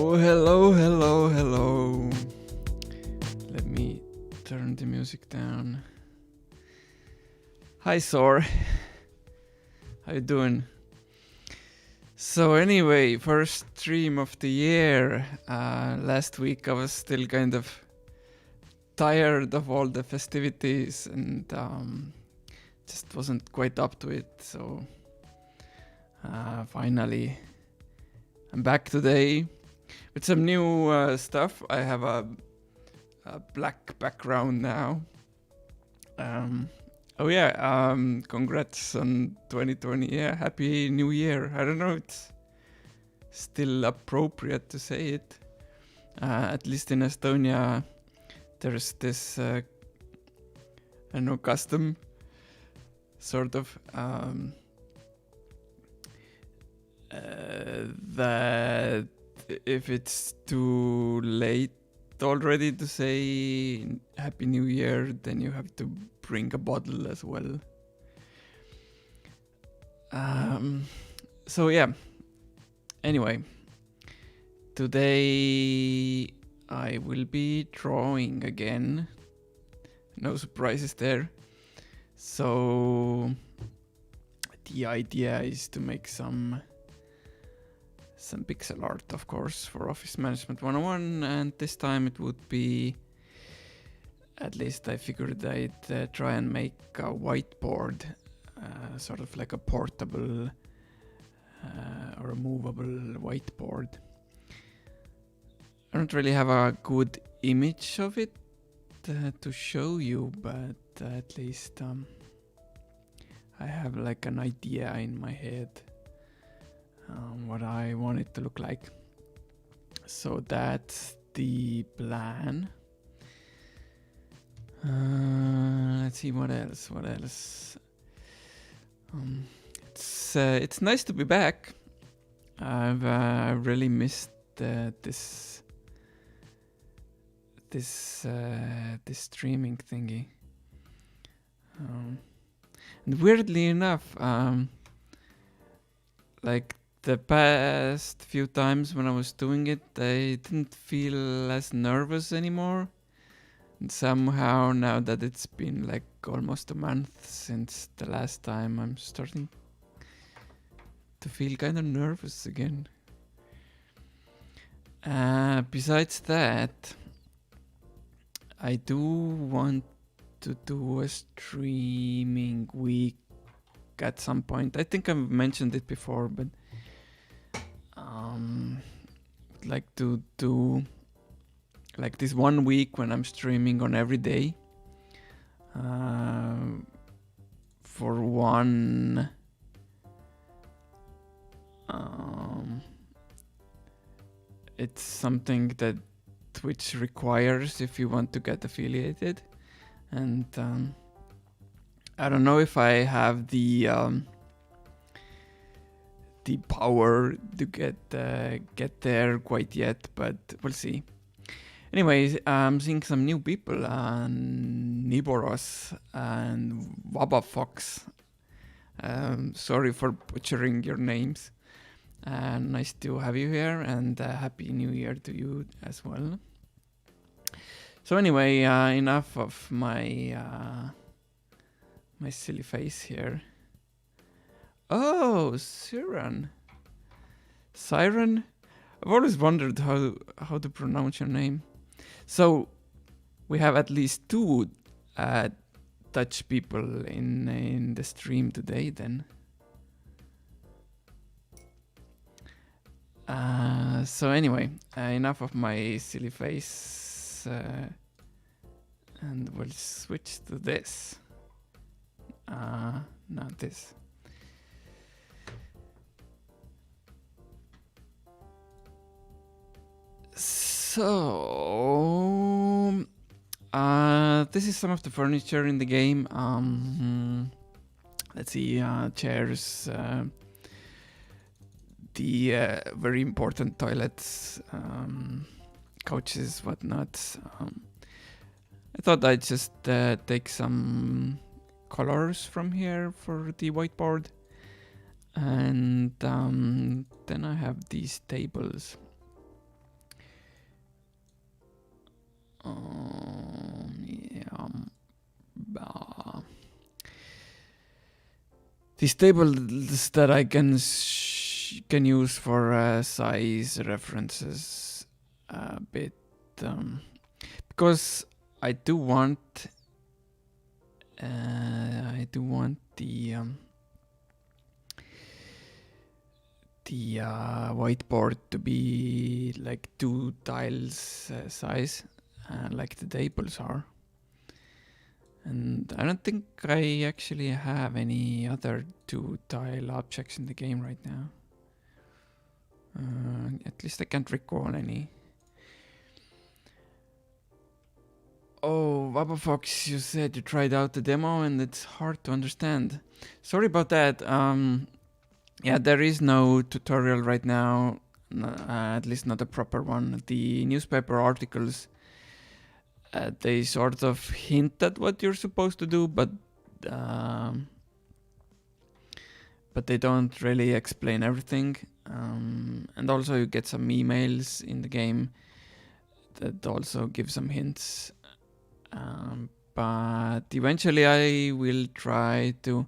Hello. Let me turn the music down. Hi, Sor. How you doing? So anyway, first stream of the year. Last week I was still kind of tired of all the festivities and just wasn't quite up to it. So finally I'm back today with some new stuff. I have a black background now. Congrats on 2020. Yeah, happy new year. I don't know, it's still appropriate to say it. At least in Estonia, there's this, custom, sort of, that if it's too late already to say Happy New Year, then you have to bring a bottle as well. So yeah, anyway, today I will be drawing again. No surprises there. So the idea is to make some pixel art, of course, for Office Management 101, and this time it would be, at least I figured I'd try and make a whiteboard, sort of like a portable or a movable whiteboard. I don't really have a good image of it to show you, but at least I have like an idea in my head what I want it to look like. So that's the plan. Let's see what else. It's nice to be back. I've really missed this streaming thingy. And weirdly enough, like the past few times when I was doing it, I didn't feel as nervous anymore. And somehow now that it's been like almost a month since the last time, I'm starting to feel kind of nervous again. Besides that, I do want to do a streaming week at some point. I think I've mentioned it before, but like to do like this 1 week when I'm streaming on every day for one it's something that Twitch requires if you want to get affiliated, and I don't know if I have the power to get there quite yet, but we'll see. Anyways, I'm seeing some new people, Niboros and Wabafox. Sorry for butchering your names. Nice to have you here, and Happy New Year to you as well. So anyway, enough of my my silly face here. Oh, Siren. I've always wondered how to pronounce your name. So we have at least 2 Dutch people in the stream today then. So anyway, enough of my silly face, and we'll switch to this. Not this. So this is some of the furniture in the game. Let's see, chairs, the very important toilets, couches, whatnot. I thought I'd just take some colors from here for the whiteboard, and then I have these tables. Yeah. These tables that I can use for size references a bit, because I do want the whiteboard to be like 2 tiles size, like the tables are. And I don't think I actually have any other 2 tile objects in the game right now. At least I can't recall any. Oh, Baba Fox, you said you tried out the demo and it's hard to understand. Sorry about that. Yeah, there is no tutorial right now, at least not a proper one. The newspaper articles, they sort of hint at what you're supposed to do, but they don't really explain everything. And also you get some emails in the game that also give some hints. But eventually I will try to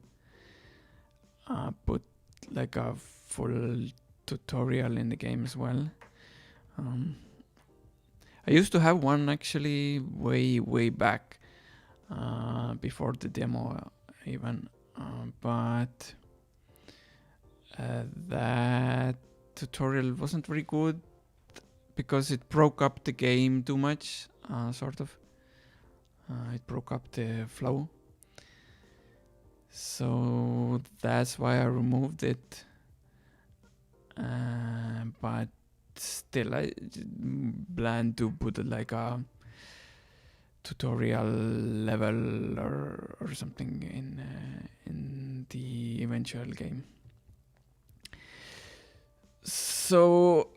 put like a full tutorial in the game as well. I used to have one actually way back, before the demo even, but that tutorial wasn't very good because it broke up the game too much, sort of. It broke up the flow. So that's why I removed it. But still, I plan to put like a tutorial level or something in the eventual game. So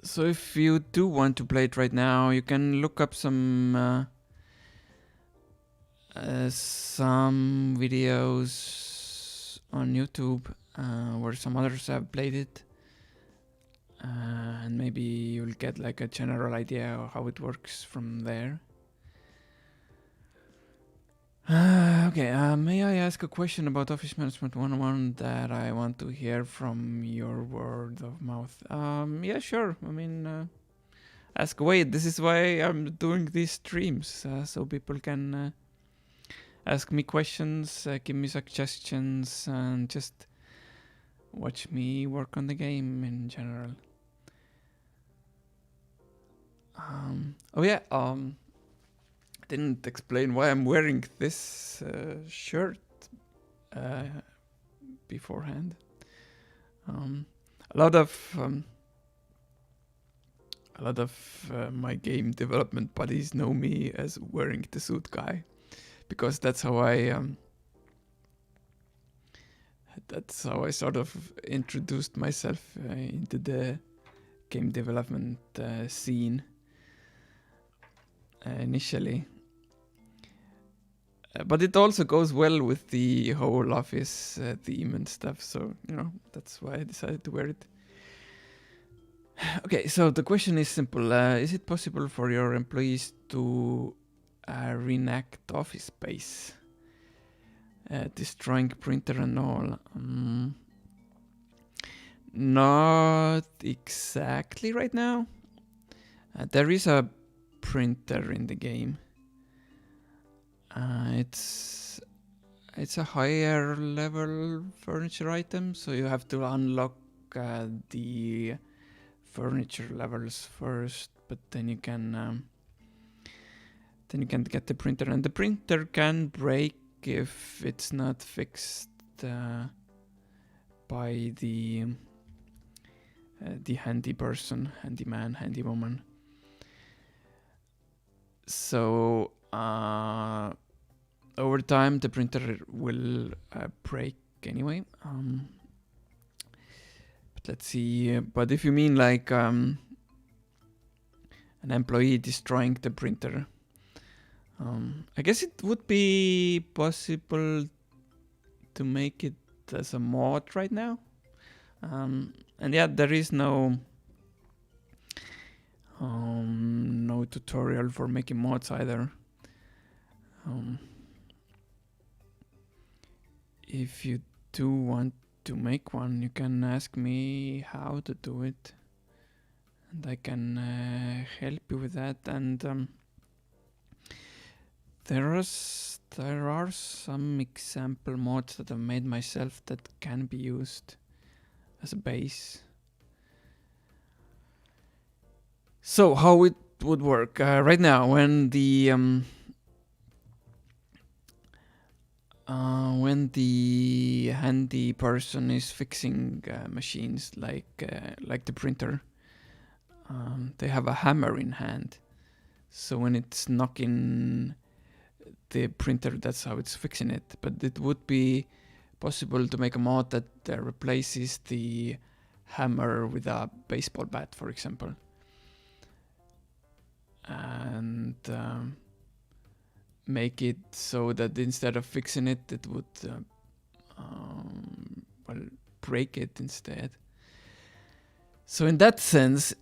so if you do want to play it right now, you can look up some videos on YouTube where some others have played it, and maybe you'll get like a general idea of how it works from there. Okay, may I ask a question about Office Management 101 that I want to hear from your word of mouth? Yeah, sure. I mean, ask away. This is why I'm doing these streams, so people can ask me questions, give me suggestions, and just watch me work on the game in general. Oh yeah, didn't explain why I'm wearing this shirt beforehand. A lot of my game development buddies know me as wearing the suit guy, because that's how I sort of introduced myself into the game development scene initially. But it also goes well with the whole Office theme and stuff, so, you know, that's why I decided to wear it. Okay, so the question is simple. Is it possible for your employees to reenact Office space? Destroying printer and all. Not exactly right now. There is a printer in the game. It's a higher level furniture item, so you have to unlock the furniture levels first, but then you can get the printer, and the printer can break if it's not fixed by the handyman, handywoman. So over time the printer will break anyway. But let's see. But if you mean like an employee destroying the printer, I guess it would be possible to make it as a mod right now. And yeah, there is no tutorial for making mods either. If you do want to make one, you can ask me how to do it, and I can help you with that. And there are some example mods that I've made myself that can be used as a base. So how it would work right now when the handy person is fixing machines like the printer, they have a hammer in hand. So when it's knocking the printer, that's how it's fixing it. But it would be possible to make a mod that replaces the hammer with a baseball bat, for example. And make it so that instead of fixing it, it would break it instead. So in that sense,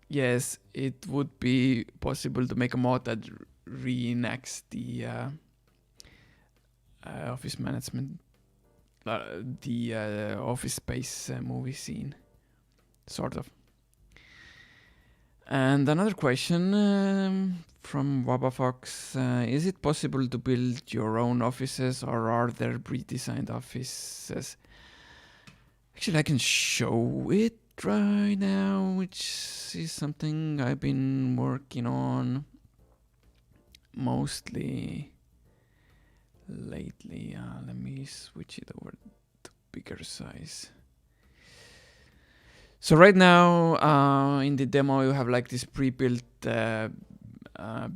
yes, it would be possible to make a mod that reenacts the office management, the Office Space movie scene, sort of. And another question from Wabafox, is it possible to build your own offices, or are there pre-designed offices? Actually, I can show it right now, which is something I've been working on mostly lately. Let me switch it over to bigger size. So right now, in the demo, you have like this pre-built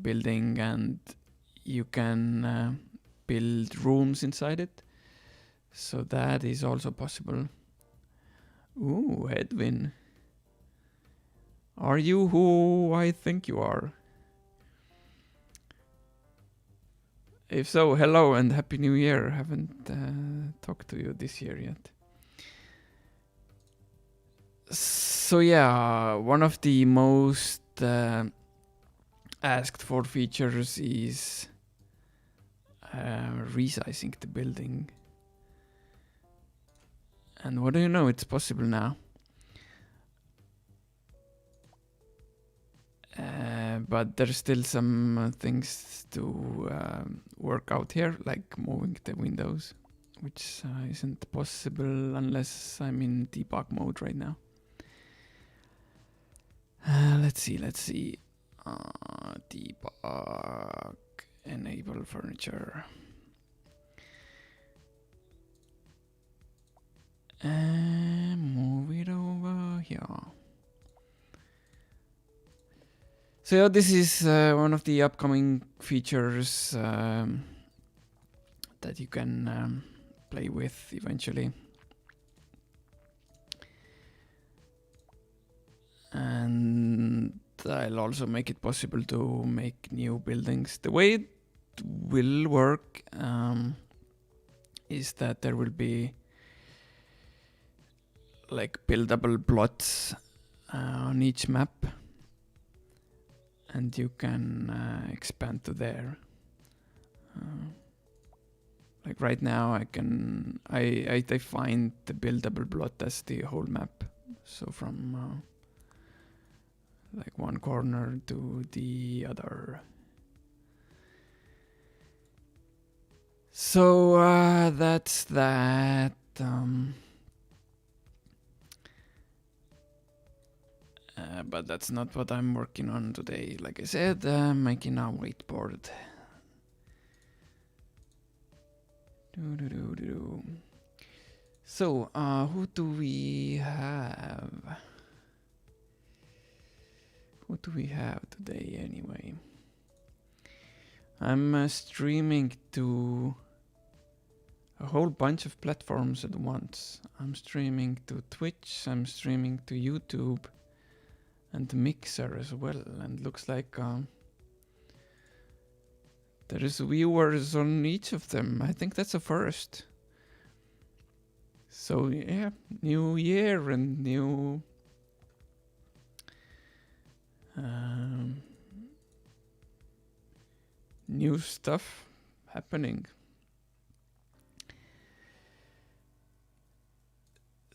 building, and you can build rooms inside it. So that is also possible. Ooh, Edwin. Are you who I think you are? If so, hello and Happy New Year. Haven't talked to you this year yet. So yeah, one of the most asked for features is resizing the building. And what do you know, it's possible now. But there's still some things to work out here, like moving the windows, which isn't possible unless I'm in debug mode right now. Let's see. Debug, enable furniture. And move it over here. So yeah, this is one of the upcoming features that you can play with eventually. And I'll also make it possible to make new buildings. The way it will work is that there will be like buildable plots on each map, and you can expand to there. Like right now, I define the buildable plot as the whole map. So from like one corner to the other. So that's that. But that's not what I'm working on today. Like I said, I'm making a whiteboard. So, who do we have? What do we have today anyway? I'm streaming to a whole bunch of platforms at once. I'm streaming to Twitch, I'm streaming to YouTube, and Mixer as well. And looks like there is viewers on each of them. I think that's a first. So yeah, new year and new stuff happening.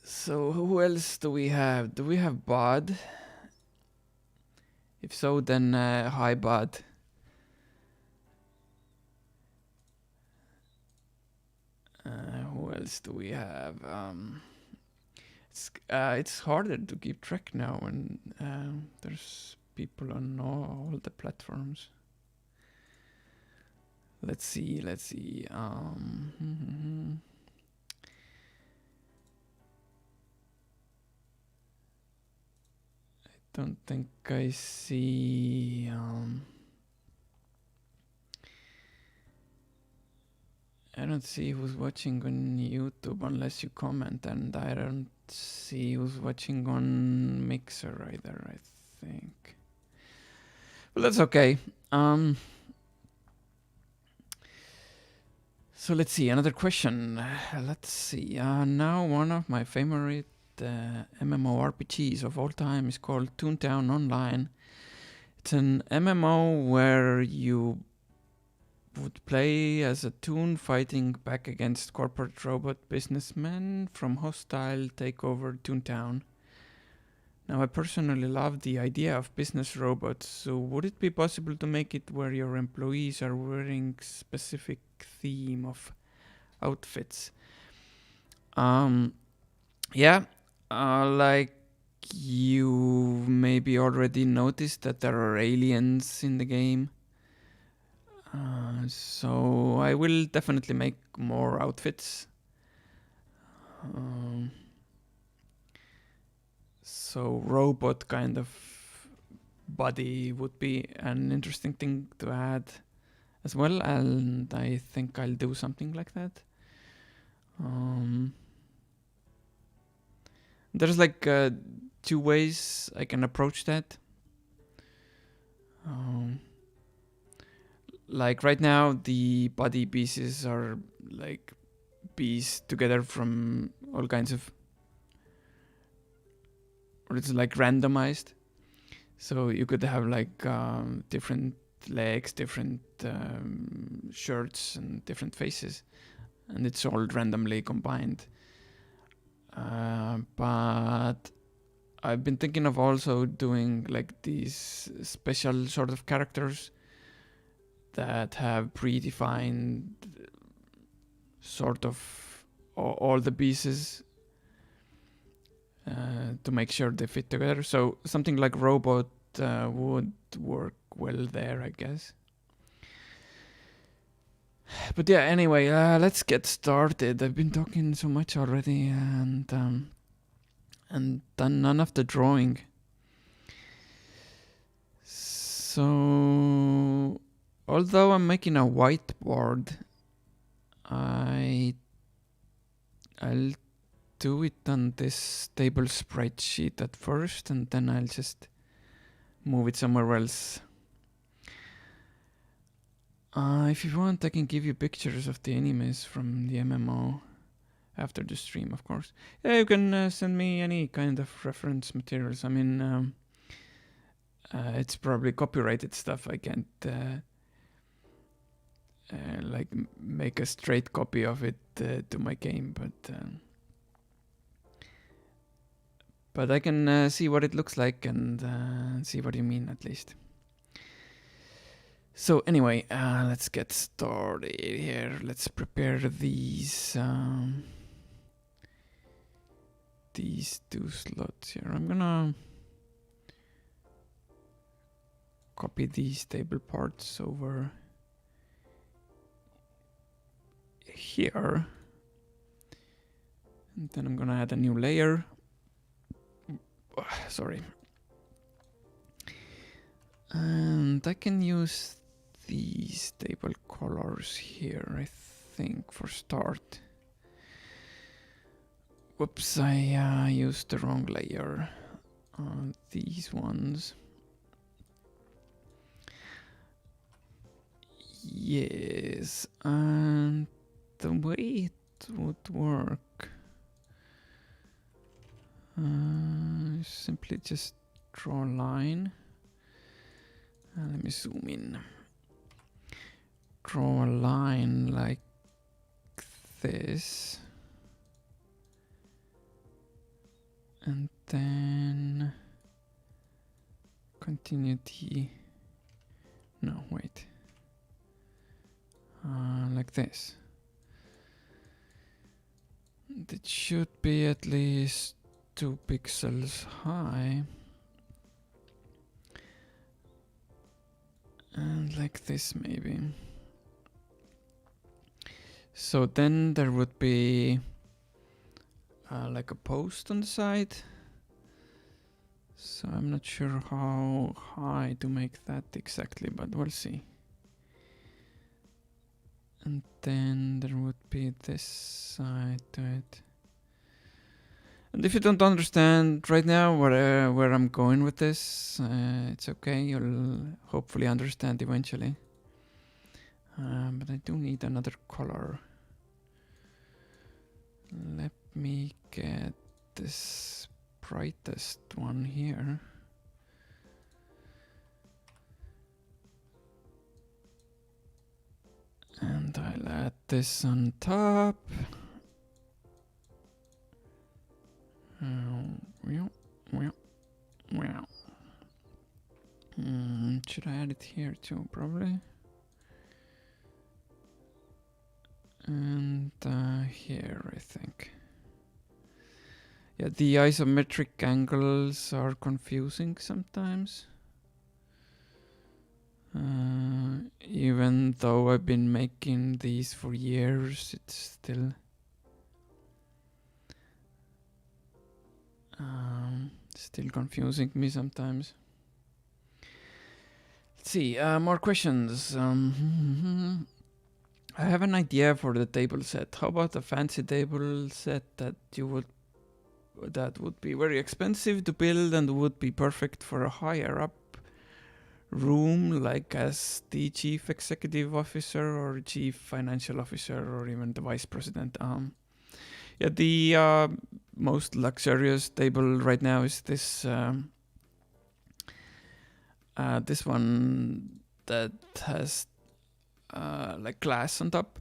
So who else do we have? Do we have Bod? If so, then hi Bod. Who else do we have? It's harder to keep track now when there's people on all the platforms. Let's see. Don't think I see. I don't see who's watching on YouTube unless you comment, and I don't see who's watching on Mixer either, I think. But that's okay. So let's see, another question. Let's see. Now one of my favorite MMORPGs of all time is called Toontown Online. It's an MMO where you would play as a toon fighting back against corporate robot businessmen from hostile takeover Toontown. Now, I personally love the idea of business robots, so would it be possible to make it where your employees are wearing specific theme of outfits? Yeah, like you maybe already noticed that there are aliens in the game. So I will definitely make more outfits. So robot kind of body would be an interesting thing to add as well, and I think I'll do something like that. There's like 2 ways I can approach that. Like right now, the body pieces are like pieced together from all kinds of, or it's like randomized. So you could have like different legs, different shirts, and different faces, and it's all randomly combined. But I've been thinking of also doing like these special sort of characters that have predefined sort of all the pieces to make sure they fit together. So something like robot would work well there, I guess. But yeah, anyway, let's get started. I've been talking so much already and done none of the drawing. So, although I'm making a whiteboard, I'll do it on this table spreadsheet at first, and then I'll just move it somewhere else. If you want, I can give you pictures of the enemies from the MMO after the stream, of course. Yeah, you can send me any kind of reference materials. I mean, it's probably copyrighted stuff. I can't like make a straight copy of it to my game, but I can see what it looks like and see what you mean at least. So anyway, let's get started here. Let's prepare these 2 slots here. I'm gonna copy these table parts over here, and then I'm gonna add a new layer. Sorry. And I can use these table colors here, I think, for start. Whoops, I used the wrong layer. These ones. Yes, and the way it would work, simply just draw a line. Let me zoom in. draw a line like this. And then continue the... No, wait. Like this. It should be at least 2 pixels high. And like this maybe. So then there would be like a post on the side. So I'm not sure how high to make that exactly, but we'll see. And then there would be this side to it. And if you don't understand right now where I'm going with this, it's okay. You'll hopefully understand eventually. But I do need another color. Let me get this brightest one here. And I'll add this on top. Should I add it here too? Probably. And here, I think. Yeah, the isometric angles are confusing sometimes. Even though I've been making these for years, it's still confusing me sometimes. Let's see, more questions. I have an idea for the table set. How about a fancy table set that would be very expensive to build and would be perfect for a higher up room, like as the chief executive officer or chief financial officer or even the vice president? Yeah, the most luxurious table right now is this this one that has like glass on top.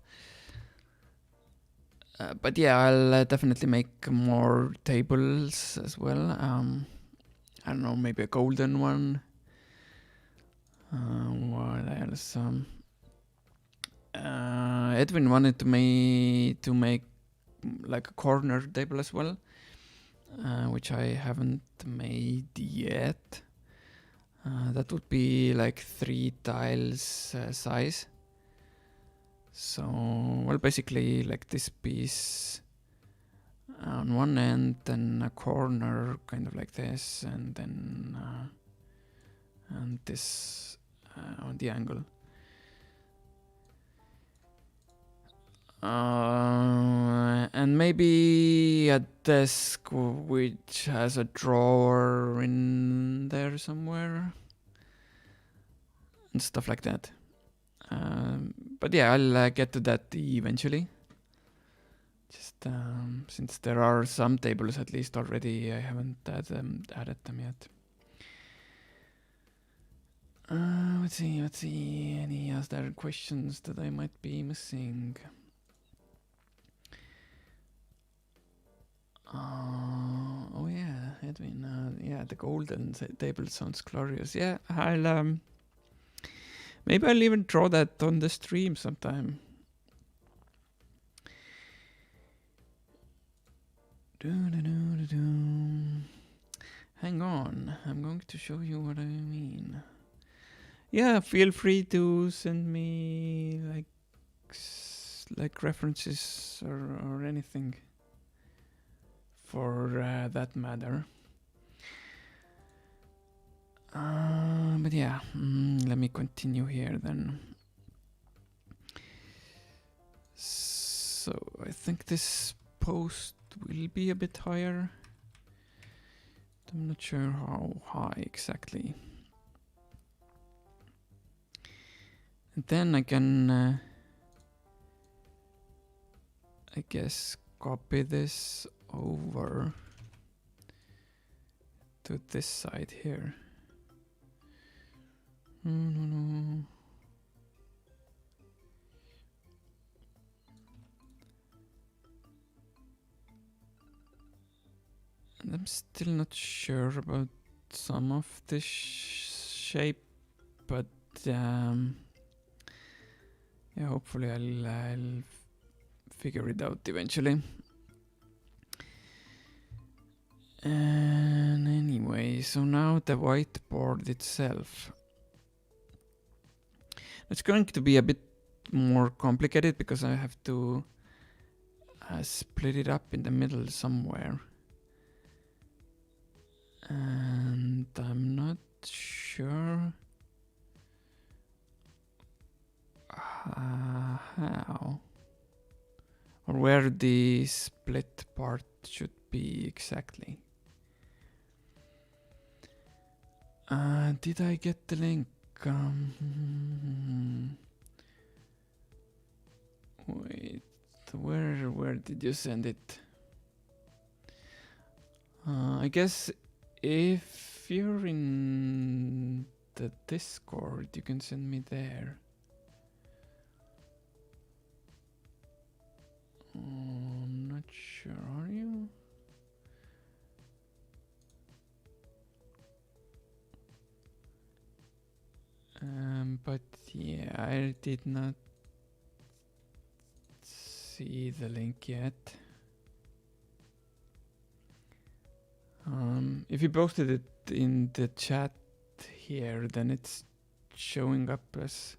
But yeah, I'll definitely make more tables as well. I don't know, maybe a golden one. What else? Edwin wanted to make like a corner table as well, which I haven't made yet. That would be like 3 tiles size. So, well, basically like this piece on one end, then a corner kind of like this, and then and this on the angle. And maybe a desk which has a drawer in there somewhere and stuff like that. But yeah, I'll get to that eventually. Just since there are some tables at least already, I haven't added them yet. Let's see. Any other questions that I might be missing? Oh yeah, Edwin. Yeah, the golden table sounds glorious. Yeah, I'll maybe I'll even draw that on the stream sometime. Hang on, I'm going to show you what I mean. Yeah, feel free to send me like references or anything for that matter. But yeah, let me continue here then. So I think this post will be a bit higher. I'm not sure how high exactly. And then I can, I guess, copy this over to this side here. No. I'm still not sure about some of this shape, but yeah, hopefully I'll figure it out eventually. And anyway, so now the whiteboard itself. It's going to be a bit more complicated because I have to split it up in the middle somewhere. And I'm not sure how or where the split part should be exactly. Did I get the link? Wait, where did you send it? I guess if you're in the Discord, you can send me there. I'm not sure, are you? But yeah, I did not see the link yet. If you posted it in the chat here, then it's showing up as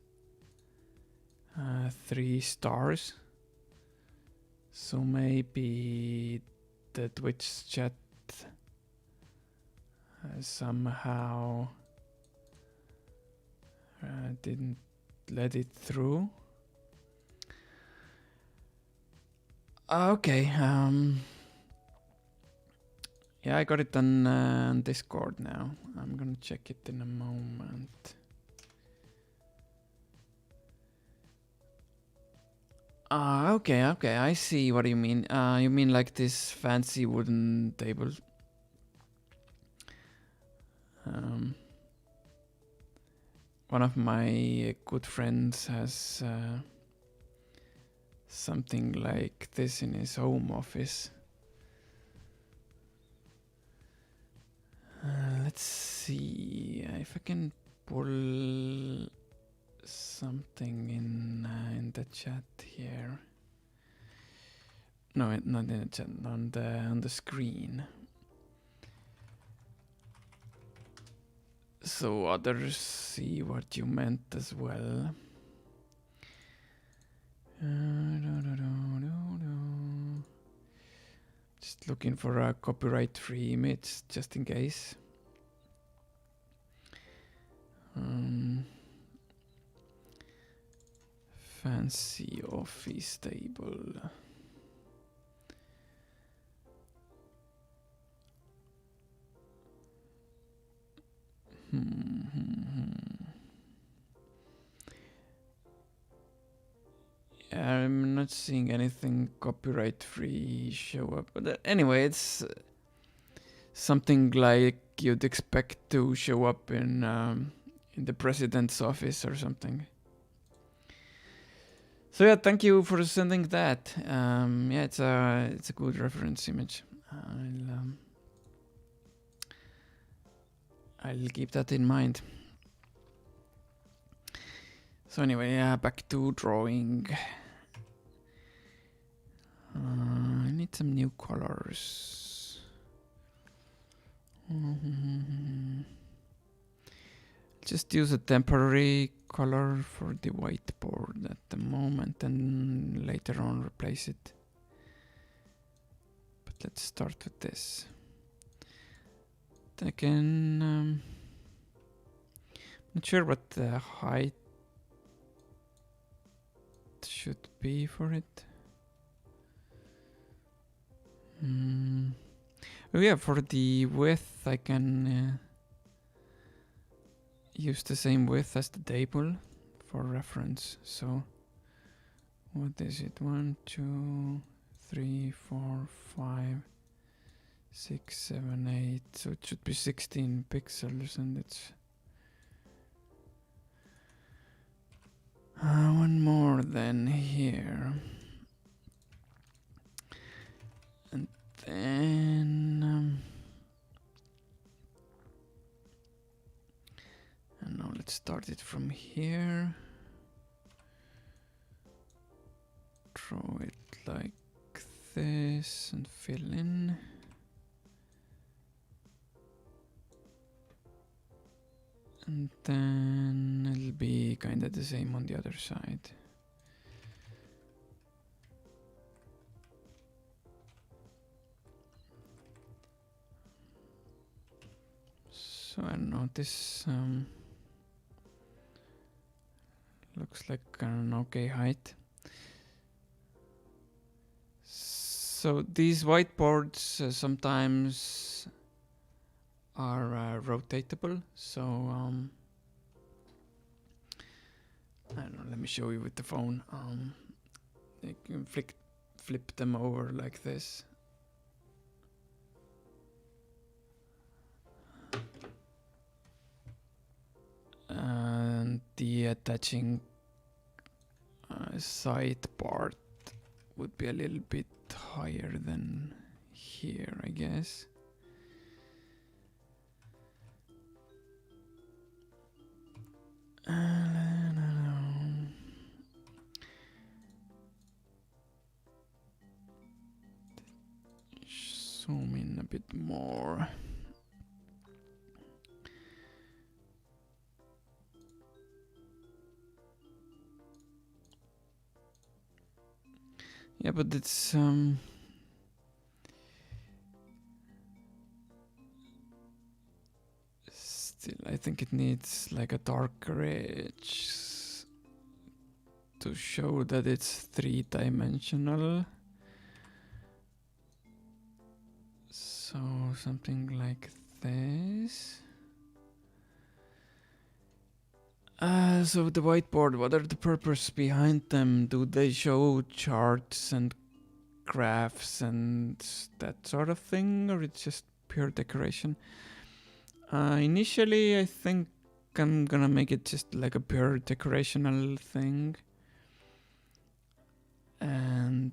3 stars. So maybe the Twitch chat somehow didn't let it through. Okay. Yeah, I got it on Discord now. I'm gonna check it in a moment. Okay, I see what you mean. You mean like this fancy wooden table? One of my good friends has something like this in his home office. Let's see if I can pull something in the chat here. No, not in the chat, on the screen. So others see what you meant as well. Just looking for a copyright-free image, just in case. Fancy office table. I'm not seeing anything copyright-free show up, but anyway, it's something like you'd expect to show up in the president's office or something. So yeah, thank you for sending that. Yeah, it's a good reference image. I'll keep that in mind. So anyway, yeah, back to drawing. I need some new colors. Just use a temporary color for the whiteboard at the moment and later on replace it. But let's start with this. Then again, not sure what the height should be for it. Oh yeah, for the width I can use the same width as the table for reference. So what is it? 1, 2, 3, 4, 5, 6, 7, 8. So it should be 16 pixels, and it's one more than here. And then let's start it from here. Draw it like this and fill in. And then it'll be kind of the same on the other side. So I don't know, this looks like an okay height. So these whiteboards sometimes are rotatable. So I don't know, let me show you with the phone. You can flip them over like this. And the attaching side part would be a little bit higher than here, I guess. Zoom in a bit more. Yeah, but it's still, I think it needs like a darker edge to show that it's three-dimensional. So something like this. So the whiteboard, what are the purpose behind them? Do they show charts and graphs and that sort of thing, or it's just pure decoration? Initially, I think I'm gonna make it just like a pure decorational thing. And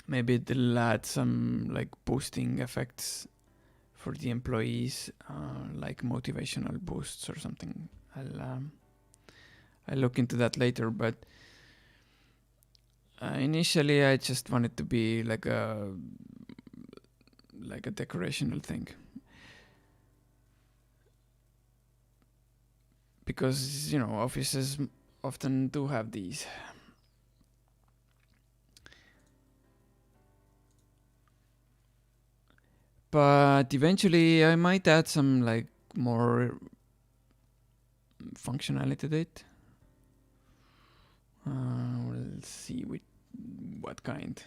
maybe it'll add some like boosting effects for the employees, like motivational boosts or something. I'll look into that later, but initially I just want it to be like a decorational thing, because you know offices often do have these. But eventually I might add some like more functionality to it. We'll see what kind.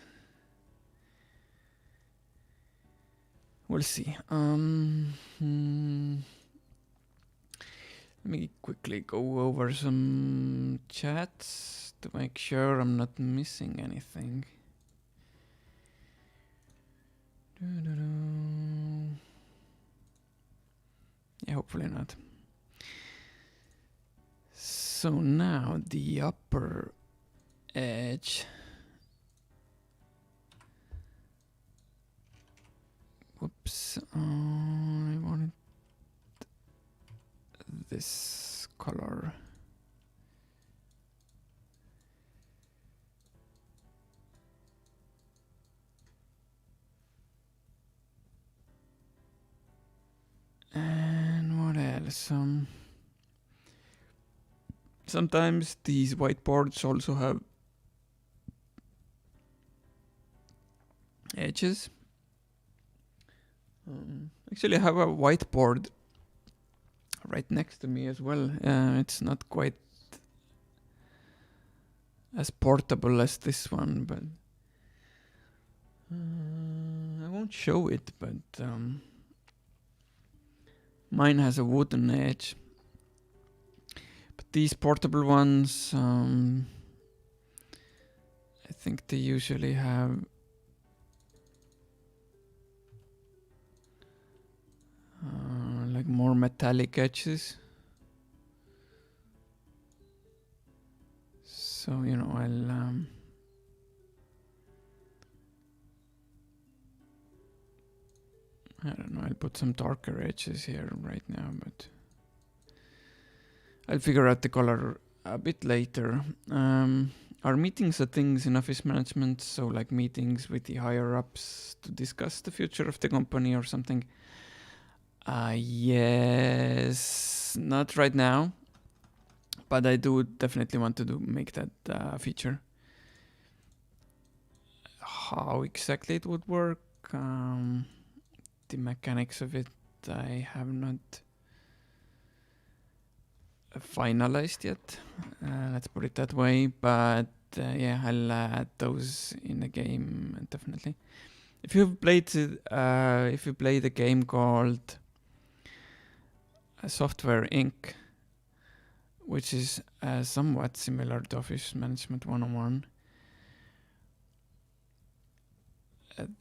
We'll see. Let me quickly go over some chats to make sure I'm not missing anything. Yeah, hopefully not. So now the upper edge. Whoops. I wanted this color. And what else? Sometimes these whiteboards also have edges. Actually, I have a whiteboard right next to me as well. It's not quite as portable as this one, but I won't show it, but mine has a wooden edge. But these portable ones, I think they usually have like more metallic edges. So, you know, I don't know, I'll put some darker edges here right now, but I'll figure out the color a bit later. Are meetings are things in office management? So like meetings with the higher ups to discuss the future of the company or something? Yes, not right now, but I do definitely want to make that feature. How exactly it would work, the mechanics of it, I have not finalized yet. Let's put it that way. But yeah, I'll add those in the game definitely. If you've played, if you play the game called Software Inc., which is somewhat similar to Office Management 101,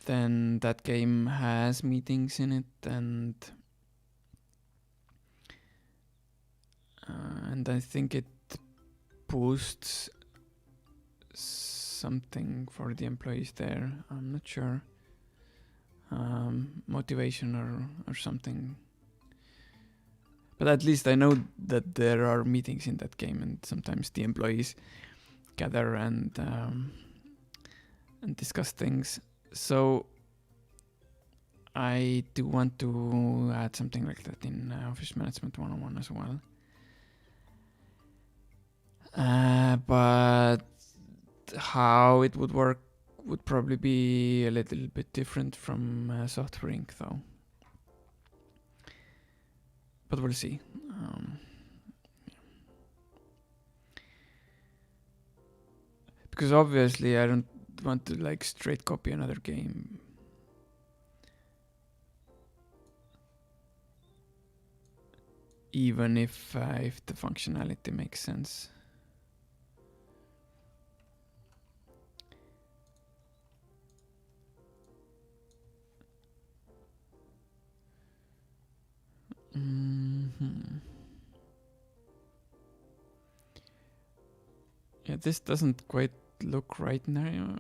then that game has meetings in it, and I think it boosts something for the employees there. I'm not sure. Motivation or something. But at least I know that there are meetings in that game, and sometimes the employees gather and discuss things. So I do want to add something like that in Office Management 101 as well. But how it would work would probably be a little bit different from Software Inc. though. But we'll see. Because obviously I don't want to like straight copy another game. Even if the functionality makes sense. Yeah, this doesn't quite look right now.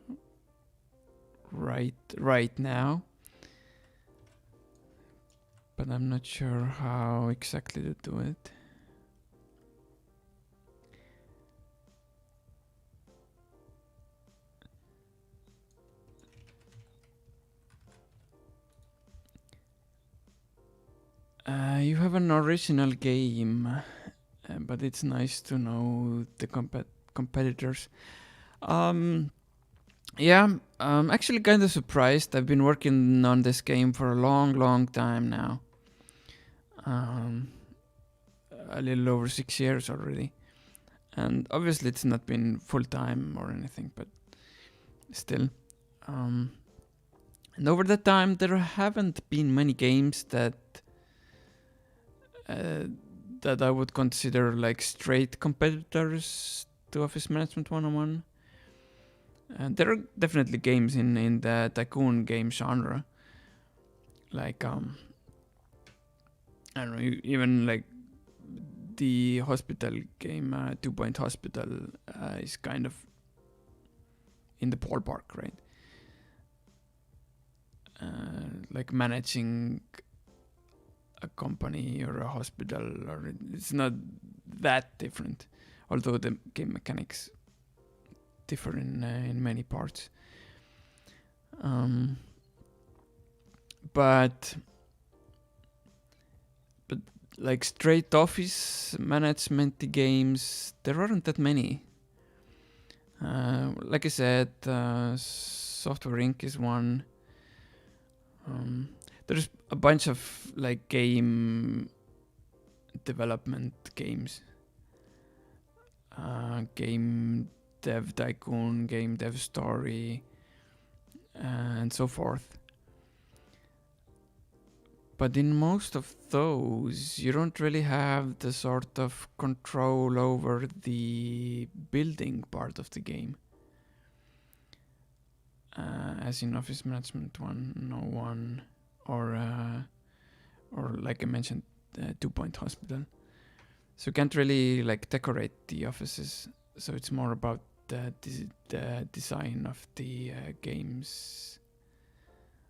Right now. But I'm not sure how exactly to do it. You have an original game, but it's nice to know the competitors. Yeah, I'm actually kind of surprised. I've been working on this game for a long time now. A little over 6 years already. And obviously it's not been full time or anything, but still. And over that time, there haven't been many games that I would consider like straight competitors to Office Management 101. And there are definitely games in the tycoon game genre, like I don't know, even like the hospital game, 2 Point Hospital, is kind of in the ballpark, right? Like managing a company or a hospital, or it's not that different, although the game mechanics differ in many parts. But like straight office management games, there aren't that many. Like I said, Software Inc. is one. There's a bunch of like game development games. Game Dev Tycoon, Game Dev Story, and so forth. But in most of those, you don't really have the sort of control over the building part of the game. As in Office Management 101 or like I mentioned, 2 Point Hospital. So you can't really like decorate the offices. So it's more about the design of the games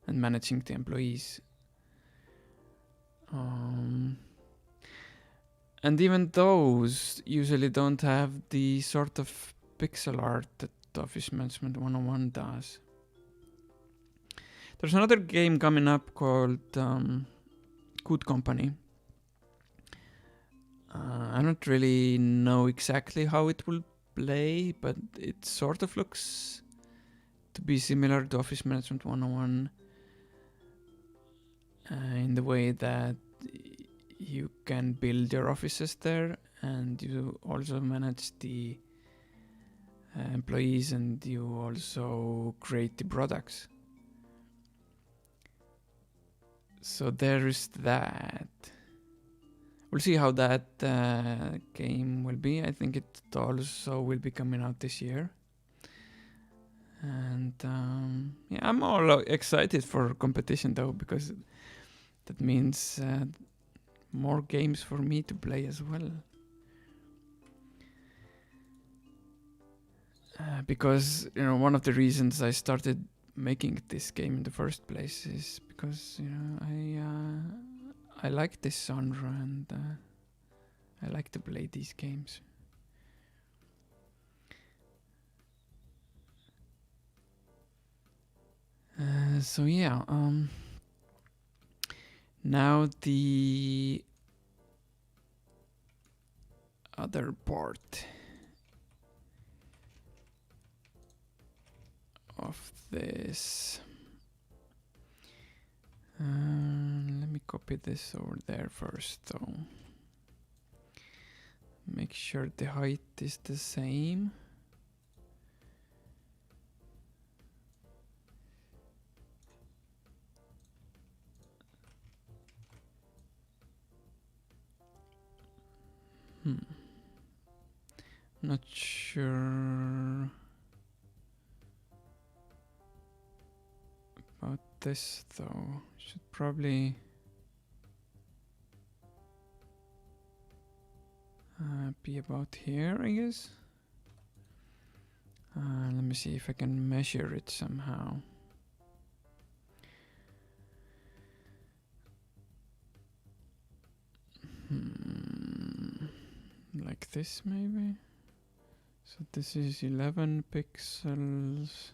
and managing the employees. And even those usually don't have the sort of pixel art that Office Management 101 does. There's another game coming up called Good Company. I don't really know exactly how it will play, but it sort of looks to be similar to Office Management 101 in the way that you can build your offices there, and you also manage the employees, and you also create the products. So there is that. We'll see how that game will be. I think it also will be coming out this year. And yeah, I'm all excited for competition though, because that means more games for me to play as well. Because, you know, one of the reasons I started making this game in the first place is because, you know, I like this genre, and I like to play these games. So yeah, now the other part of this. Let me copy this over there first, though. Make sure the height is the same. Not sure about this though. Should probably be about here, I guess. Let me see if I can measure it somehow. Like this maybe? So this is 11 pixels.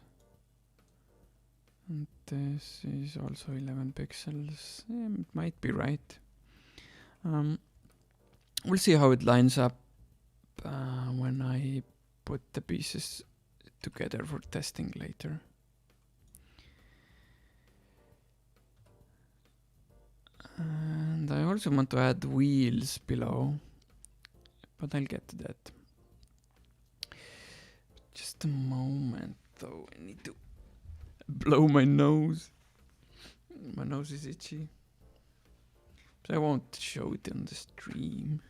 And this is also 11 pixels. Yeah, it might be right. We'll see how it lines up when I put the pieces together for testing later. And I also want to add wheels below, but I'll get to that. Just a moment though, I need to blow my nose. My nose is itchy. But I won't show it on the stream.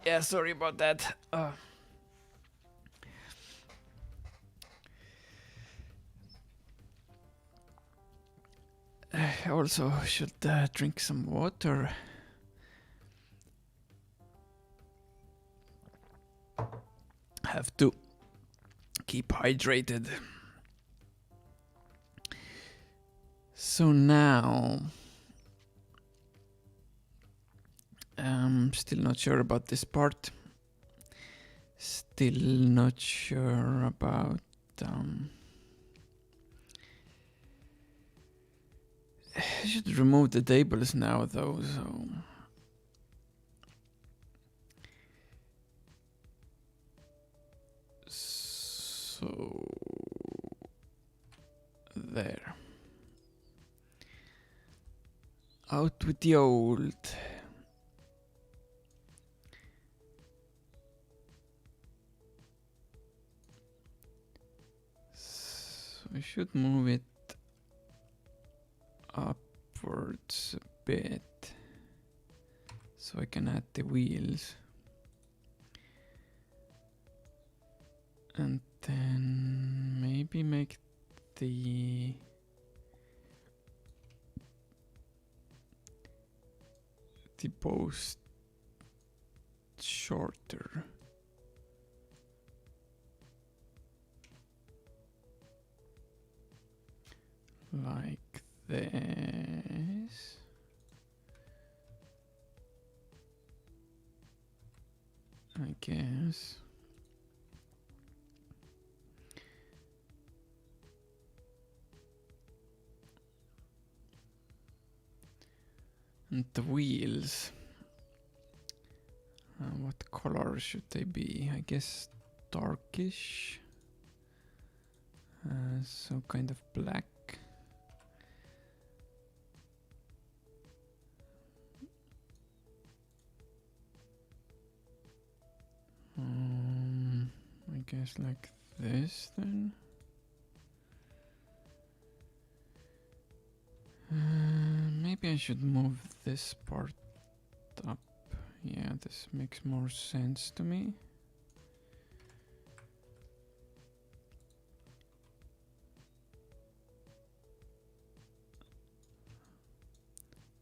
Yeah, sorry about that. I also should drink some water. Have to keep hydrated. So now, I'm still not sure about this part. Still not sure about I should remove the tables now though, so there. Out with the old. So I should move it upwards a bit so I can add the wheels. And then maybe make the post shorter. like this. I guess. And the wheels. What color should they be? I guess darkish. So kind of black. I guess like this then. Maybe I should move this part up. Yeah, this makes more sense to me.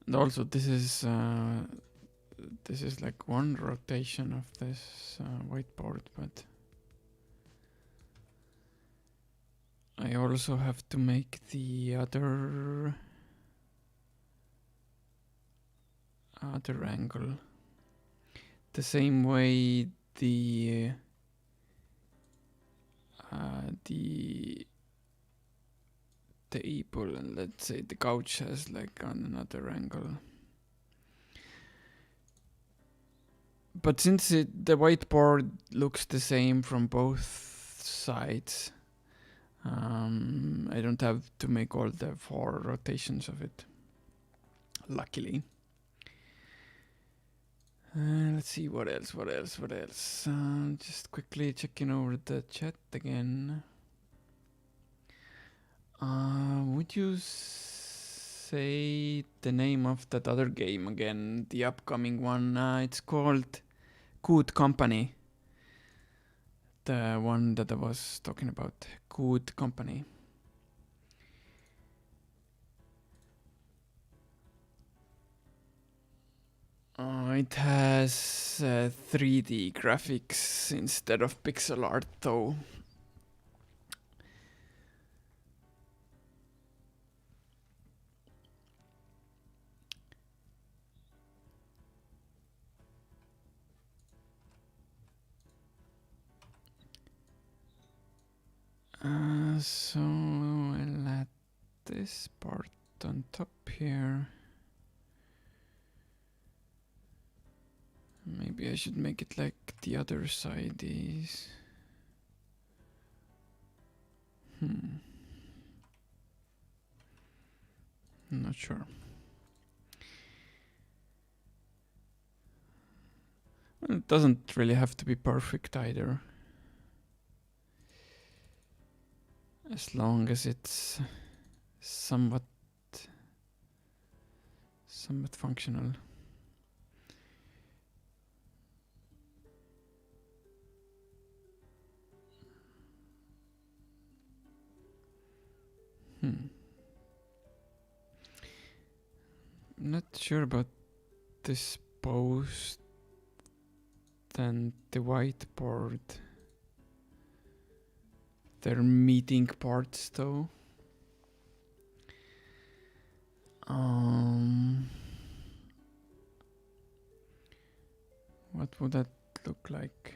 And also this is like one rotation of this whiteboard, but I also have to make the other angle the same way the table and let's say the couch has like on another angle. But since the whiteboard looks the same from both sides, I don't have to make all the 4 rotations of it, luckily. Let's see what else. Just quickly checking over the chat again. Would you say the name of that other game again? The upcoming one. It's called Good Company. The one that I was talking about. Good Company. It has 3D graphics instead of pixel art though. So I'll add this part on top here. Maybe I should make it like the other side is. I'm not sure. Well, it doesn't really have to be perfect either. As long as it's somewhat functional. I'm not sure about this post and the whiteboard. They're meeting parts though. What would that look like?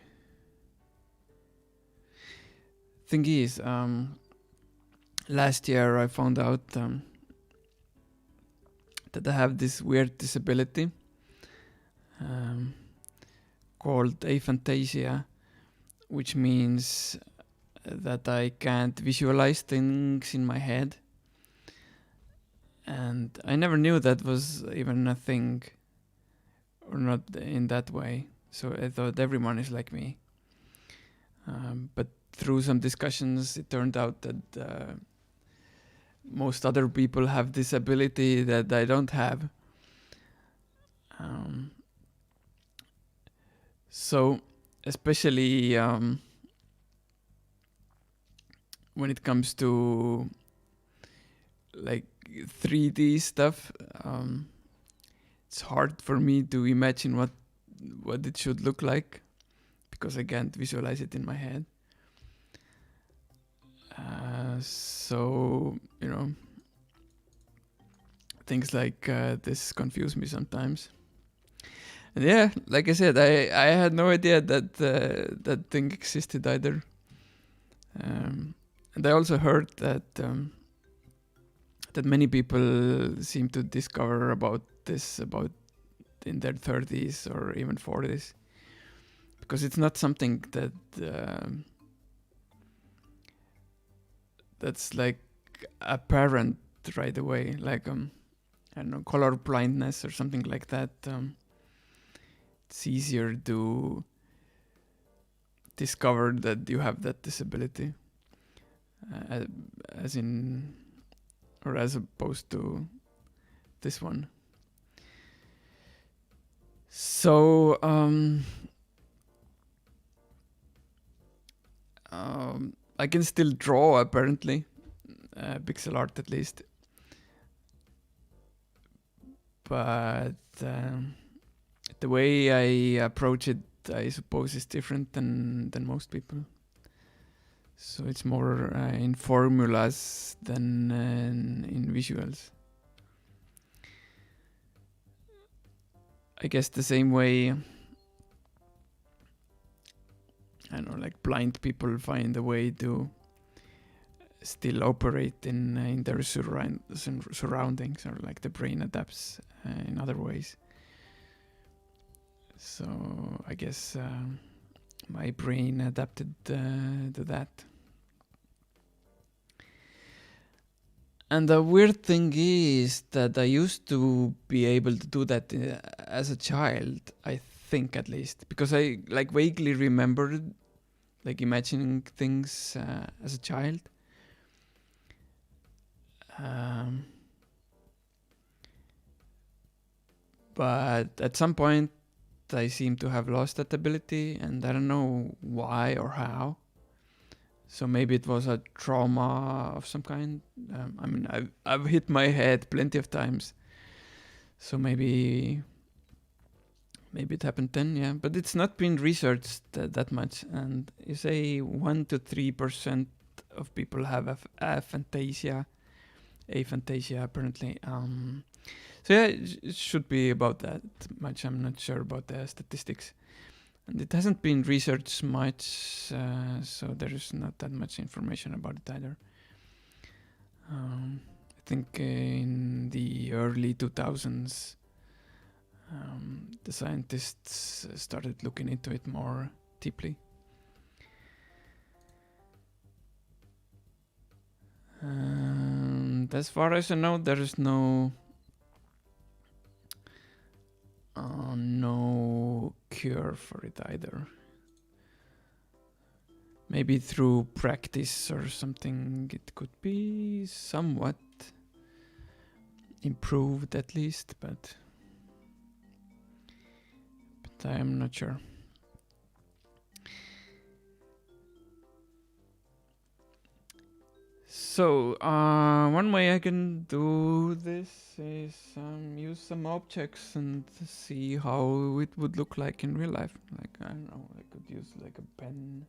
Thing is, last year I found out that I have this weird disability called aphantasia, which means that I can't visualize things in my head. And I never knew that was even a thing, or not in that way. So I thought everyone is like me. But through some discussions, it turned out that most other people have this ability that I don't have. So especially when it comes to like 3D stuff, it's hard for me to imagine what it should look like because I can't visualize it in my head. So, you know, things like this confuse me sometimes. And yeah, like I said, I had no idea that that thing existed either. And I also heard that that many people seem to discover about this about in their 30s or even 40s, because it's not something that that's like apparent right away, like I don't know, color blindness or something like that. It's easier to discover that you have that disability, as in, or as opposed to this one. So I can still draw, apparently, pixel art at least, but the way I approach it, I suppose, is different than most people. So it's more in formulas than in visuals. I guess the same way, I don't know, like blind people find a way to still operate in their surroundings, or like the brain adapts in other ways. So I guess my brain adapted to that. And the weird thing is that I used to be able to do that as a child, I think, at least, because I like vaguely remembered like imagining things as a child. But at some point I seem to have lost that ability, and I don't know why or how. So maybe it was a trauma of some kind. I mean, I've hit my head plenty of times, so maybe it happened then, yeah. But it's not been researched that much, and you say 1 to 3% of people have aphantasia apparently. So yeah, it should be about that much. I'm not sure about the statistics. And it hasn't been researched much, so there's not that much information about it either. I think in the early 2000s, the scientists started looking into it more deeply. And as far as I know, there is no cure for it either. Maybe through practice or something it could be somewhat improved at least, but I am not sure. So one way I can do this is use some objects and see how it would look like in real life. Like, I don't know, I could use like a pen,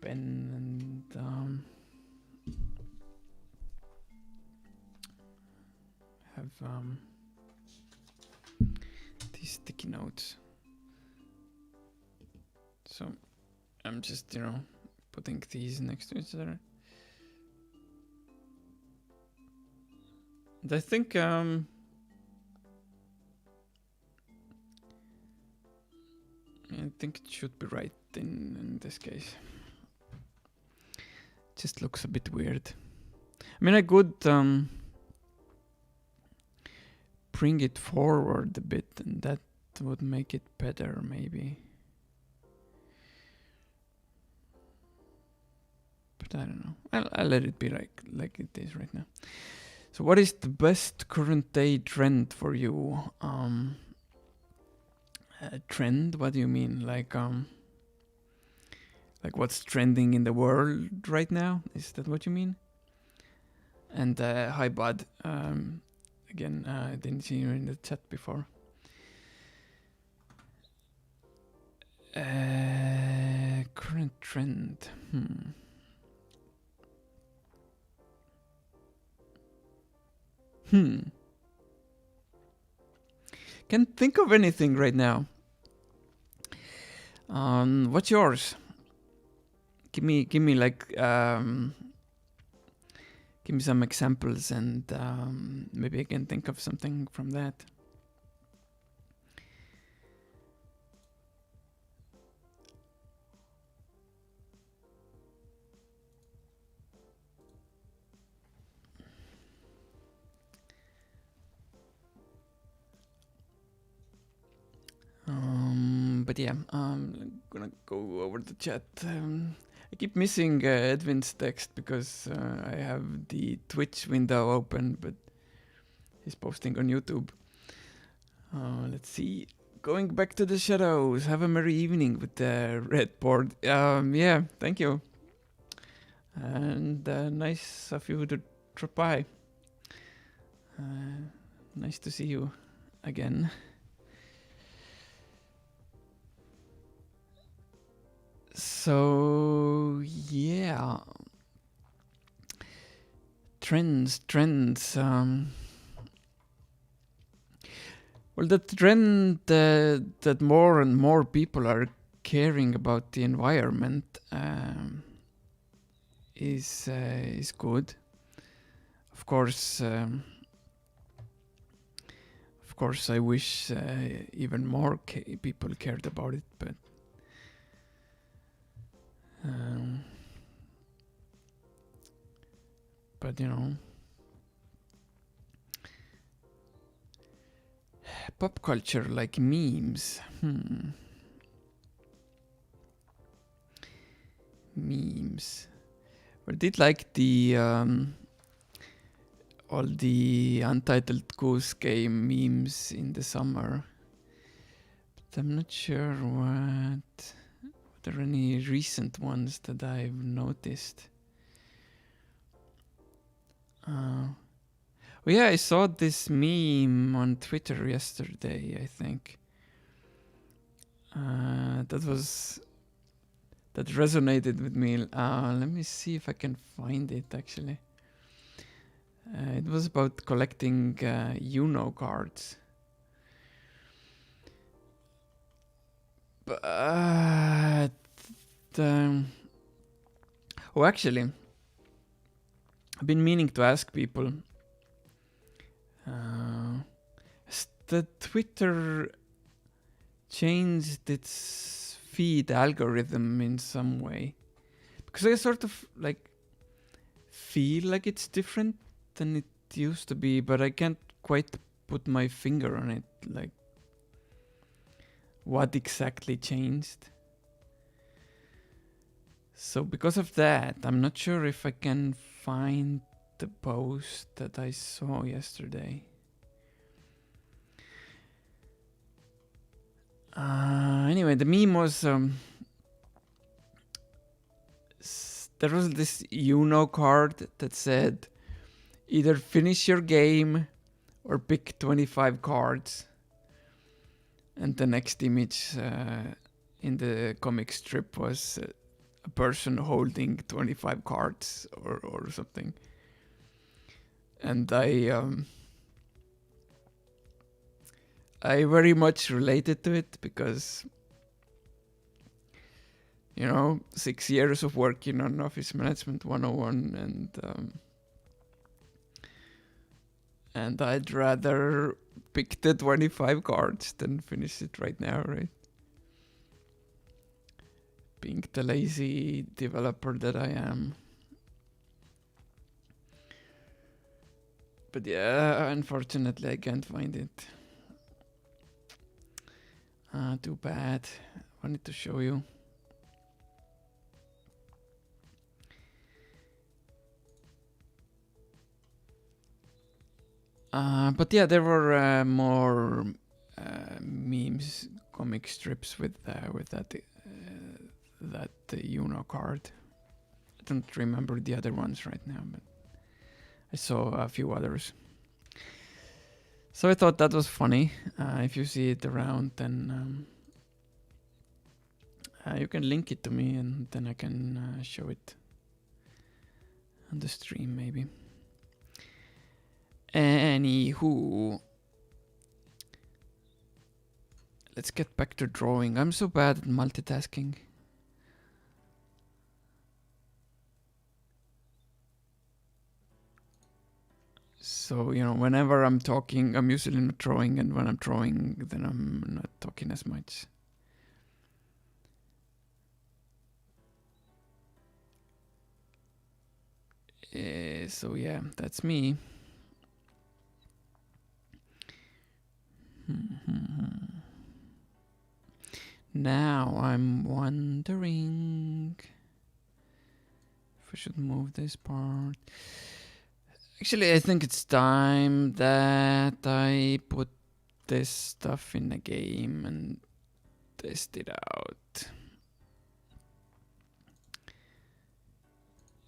and have these sticky notes. So I'm just, putting these next to each other. And I think it should be right in this case. It just looks a bit weird. I mean, I could bring it forward a bit, and that would make it better, maybe. But I don't know. I'll let it be like it is right now. So what is the best current day trend for you? Trend? What do you mean? Like what's trending in the world right now? Is that what you mean? And hi Bud. Again, I didn't see you in the chat before. Current trend. Can't think of anything right now. What's yours? Give me like give me some examples, and maybe I can think of something from that. But yeah, I'm gonna go over the chat. I keep missing Edwin's text because I have the Twitch window open, but he's posting on YouTube. Let's see. Going back to the shadows. Have a merry evening with the Whiteboard. Yeah, thank you. And nice of you to drop by. Nice to see you again. So yeah, trends. Well, the trend that more and more people are caring about the environment is good. Of course, I wish even more people cared about it, but. But you know, pop culture like memes. Memes. I did like the all the Untitled Goose Game memes in the summer, but I'm not sure what. Are there any recent ones that I've noticed? Oh yeah, I saw this meme on Twitter yesterday, I think. That resonated with me. Let me see if I can find it actually. It was about collecting Uno cards. But actually, I've been meaning to ask people. Has the Twitter changed its feed algorithm in some way? Because I sort of like feel like it's different than it used to be, but I can't quite put my finger on it. Like, what exactly changed? So because of that, I'm not sure if I can find the post that I saw yesterday. Anyway, the meme was there was this Uno card that said either finish your game or pick 25 cards. And the next image in the comic strip was a person holding 25 cards or something. And I very much related to it because, 6 years of working on Office Management 101 and I'd rather pick the 25 cards than finish it right now, right? Being the lazy developer that I am. But yeah, unfortunately I can't find it. Too bad. Wanted to show you. But yeah, there were more memes, comic strips with that Uno card. I don't remember the other ones right now, but I saw a few others. So I thought that was funny. If you see it around, then you can link it to me, and then I can show it on the stream, maybe. Anywho, let's get back to drawing. I'm so bad at multitasking. So, you know, whenever I'm talking, I'm usually not drawing, and when I'm drawing, then I'm not talking as much. So yeah, that's me. Now I'm wondering if I should move this part. Actually, I think it's time that I put this stuff in a game and test it out.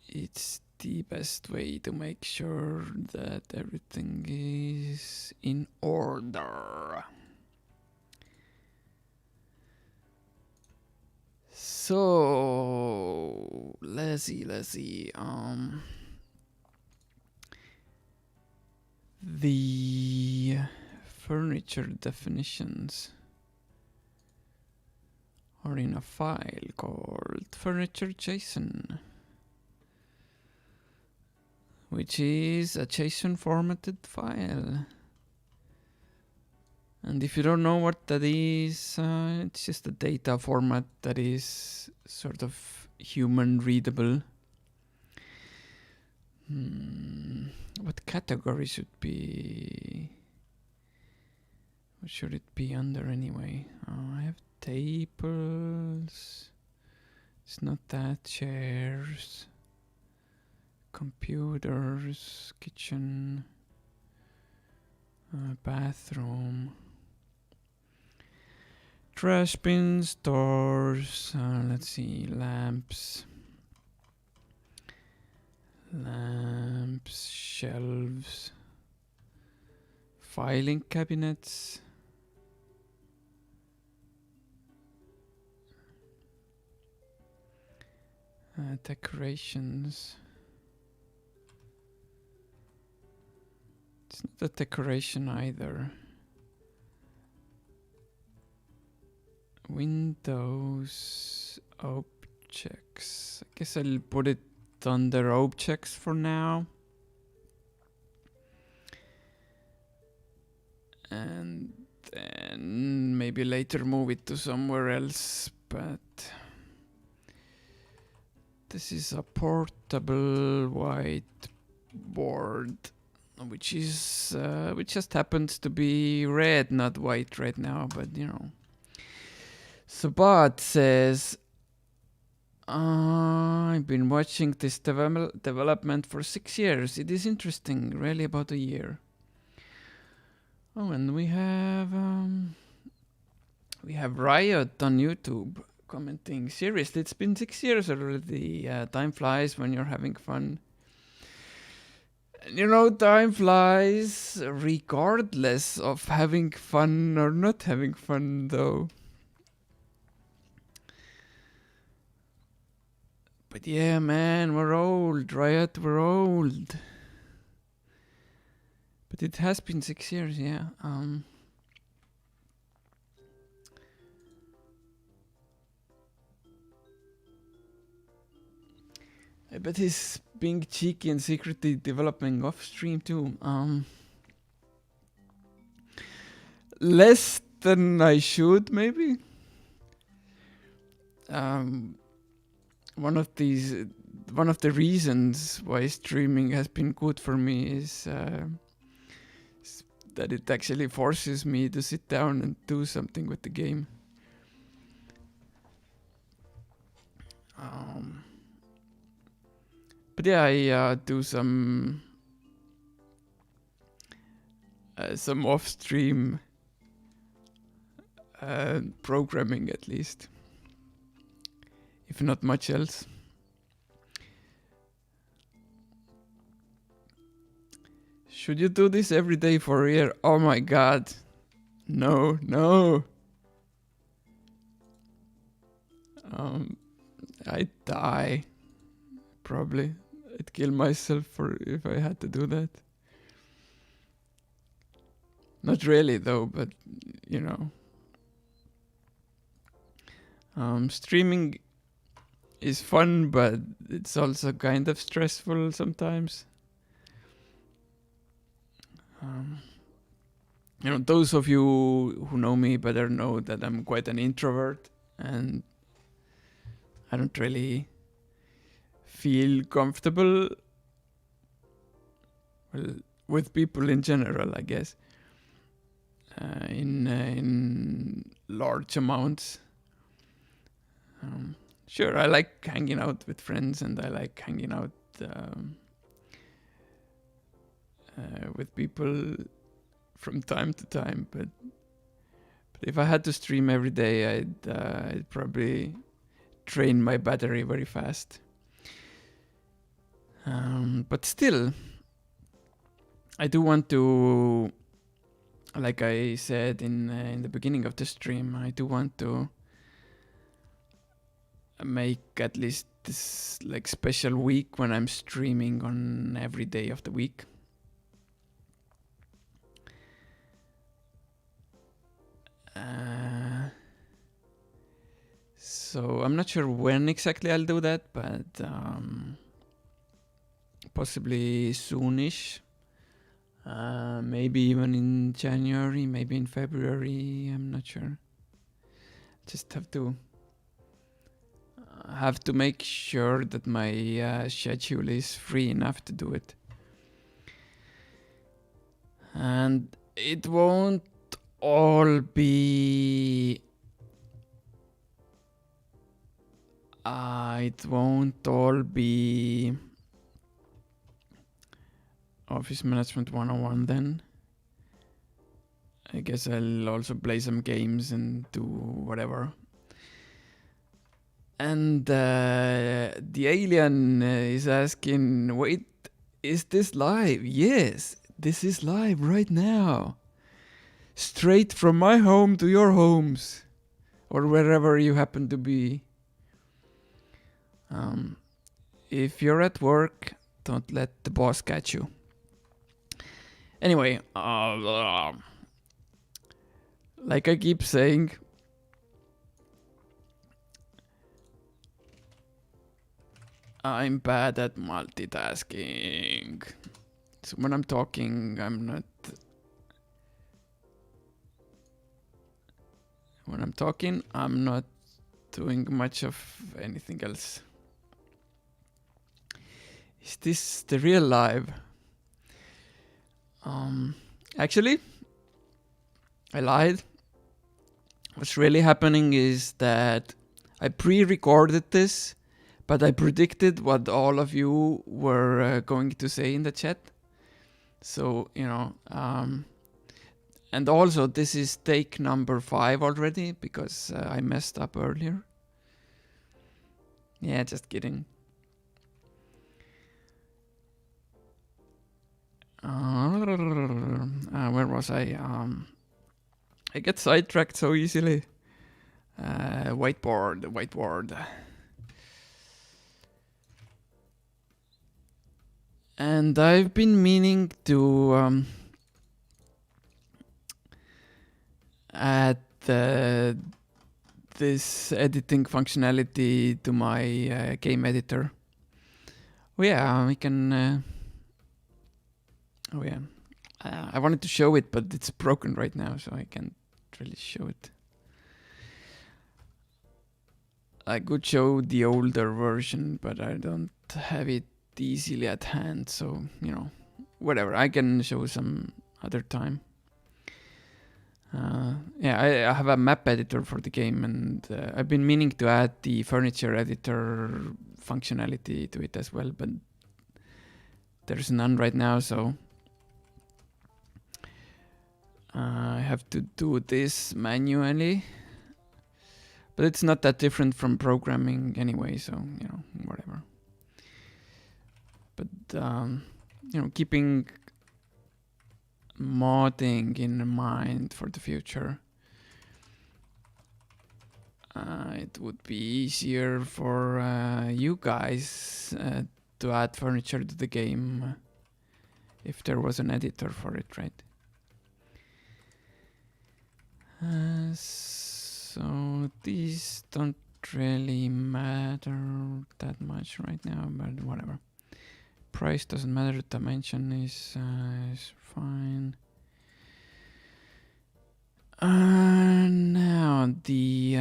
It's the best way to make sure that everything is in order. So let's see. The furniture definitions are in a file called furniture.json, which is a JSON formatted file. And if you don't know what that is, it's just a data format that is sort of human readable. What category should be? What should it be under anyway? I have tables. It's not that. Chairs. Computers. Kitchen. Bathroom. Trash bins. Doors. Let's see. Lamps. Shelves. Filing cabinets. Decorations. It's not a decoration either. Windows. Objects. I guess I'll put it under objects for now. And then maybe later move it to somewhere else, but this is a portable whiteboard, which just happens to be red, not white right now, but you know. So Bart says, I've been watching this development for 6 years. It is interesting, really about a year. Oh, and we have Riot on YouTube commenting. Seriously, it's been 6 years already. Time flies when you're having fun. And you know, time flies regardless of having fun or not having fun, though. But yeah, man, we're old, Riot, we're old. But it has been 6 years, yeah. I bet he's being cheeky and secretly developing off stream too. Less than I should, maybe. One of the reasons why streaming has been good for me is that it actually forces me to sit down and do something with the game. But yeah, I do some off-stream programming at least, if not much else. Should you do this every day for a year? Oh my god. No. I'd die. Probably. I'd kill myself if I had to do that. Not really though, but you know, streaming is fun, but it's also kind of stressful sometimes. You know, those of you who know me better know that I'm quite an introvert, and I don't really feel comfortable, well, with people in general, I guess, in large amounts. Sure, I like hanging out with friends, and I like hanging out with people from time to time, but if I had to stream every day, I'd probably drain my battery very fast. But still, I do want to, like I said in the beginning of the stream, I do want to make at least this like special week when I'm streaming on every day of the week. So I'm not sure when exactly I'll do that, but possibly soonish. Maybe even in January, maybe in February. I'm not sure. Just have to make sure that my schedule is free enough to do it. And it won't all be Office Management 101 then. I guess I'll also play some games and do whatever. And the alien is asking, wait, is this live? Yes, this is live right now. Straight from my home to your homes, or wherever you happen to be. If you're at work, don't let the boss catch you. Anyway, like I keep saying, I'm bad at multitasking. So when I'm talking, I'm not doing much of anything else. Is this the real live? Actually, I lied. What's really happening is that I pre-recorded this, but I predicted what all of you were going to say in the chat. So, you know, and also this is take number 5 already, because I messed up earlier. Yeah, just kidding. Where was I? I get sidetracked so easily. Whiteboard. And I've been meaning to add this editing functionality to my game editor. Oh yeah, we can... oh yeah. I wanted to show it, but it's broken right now, so I can't really show it. I could show the older version, but I don't have it easily at hand, so, you know, whatever. I can show some other time. Yeah, I have a map editor for the game, and I've been meaning to add the furniture editor functionality to it as well, but there's none right now, so I have to do this manually. But it's not that different from programming anyway, so, you know, whatever. But, you know, keeping modding in mind for the future, it would be easier for you guys to add furniture to the game if there was an editor for it, right? So these don't really matter that much right now, but whatever. Price doesn't matter. Dimension is fine. Now the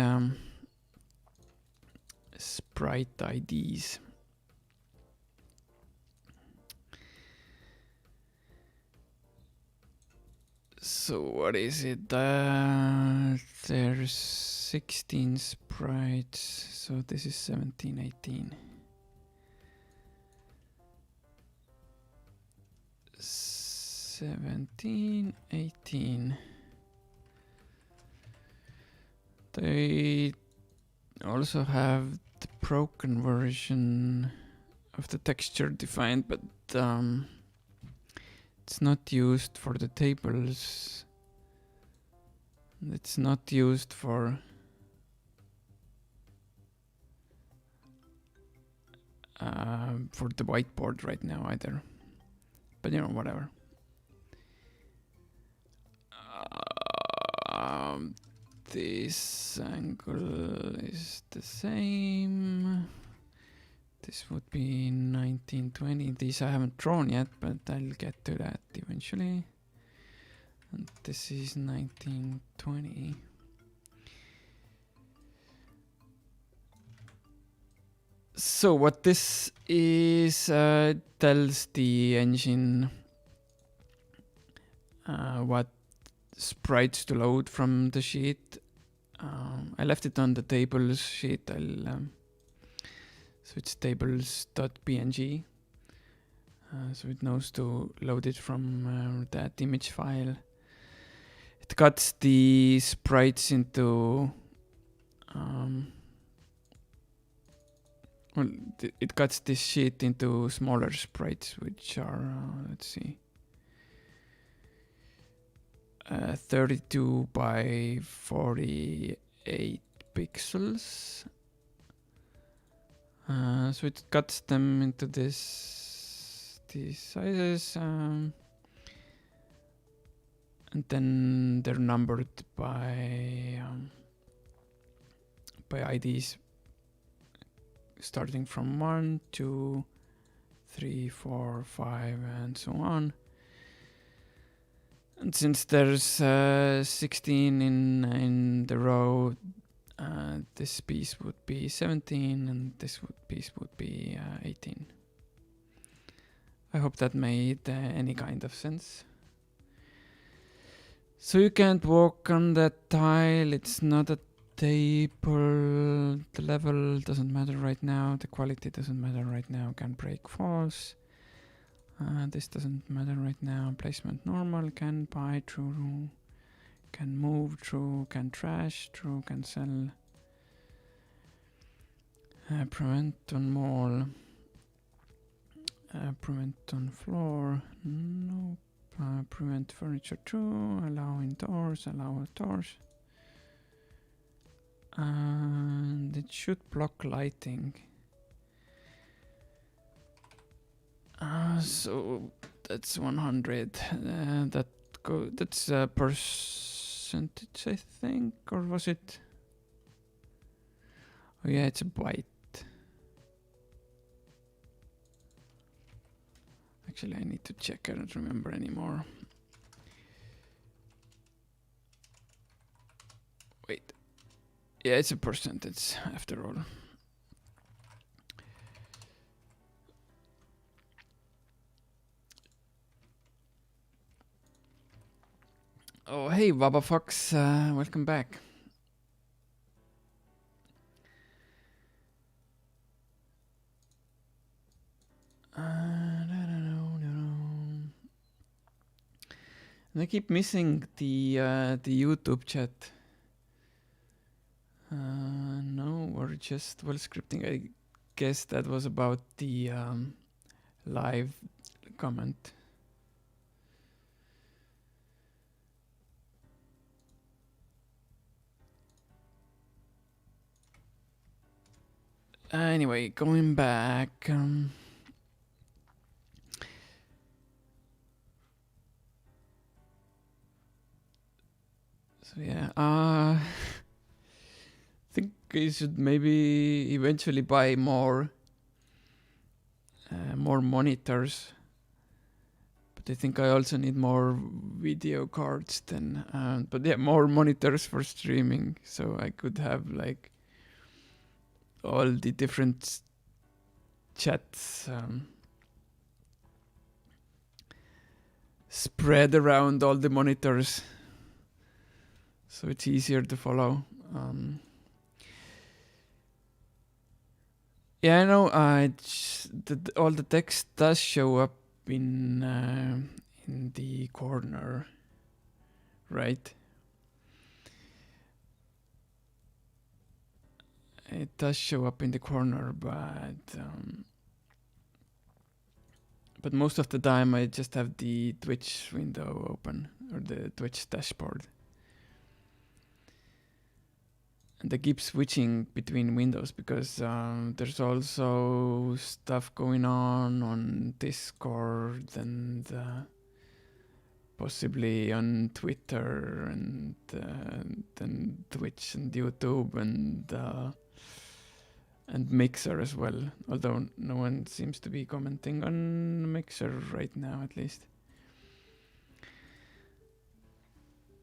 sprite IDs. So what is it? There's 16 sprites, so this is 17, 18. 17, 18. They also have the broken version of the texture defined, but it's not used for the tables. It's not used for the whiteboard right now either. But you know, whatever. This angle is the same. This would be 1920. These I haven't drawn yet, but I'll get to that eventually. And this is 1920. So what this is tells the engine what sprites to load from the sheet. I left it on the tables sheet. I'll switch tables.png so it knows to load it from that image file. It cuts the sprites into it cuts this sheet into smaller sprites, which are let's see, 32 by 48 pixels. So it cuts them into these sizes, and then they're numbered by IDs, starting from 1, 2, 3, 4, 5, and so on. And since there's 16 in the row, this piece would be 17, and this piece would be 18. I hope that made any kind of sense. So you can't walk on that tile. It's not a table. The level doesn't matter right now. The quality doesn't matter right now. Can break false. This doesn't matter right now. Placement normal. Can buy true. Can move true. Can trash true. Can sell. Prevent on mall. Prevent on floor. No. Prevent furniture true. Allow indoors. Allow outdoors. And it should block lighting. So that's 100. That's a percentage, I think, or was it? Oh yeah, it's a byte. Actually, I need to check. I don't remember anymore. Wait. Yeah, it's a percentage after all. Oh, hey, Baba Fox, welcome back. And I keep missing the YouTube chat. No, we're just scripting. I guess that was about the live comment. Anyway, going back. So yeah, I think I should maybe eventually buy more monitors. But I think I also need more video cards then. But yeah, more monitors for streaming, so I could have like all the different chats spread around all the monitors, so it's easier to follow. Yeah, I know. All the text does show up in the corner, right? It does show up in the corner, but most of the time I just have the Twitch window open, or the Twitch dashboard. And I keep switching between windows because there's also stuff going on Discord and possibly on Twitter and then Twitch and YouTube and Mixer as well. Although no one seems to be commenting on Mixer right now, at least.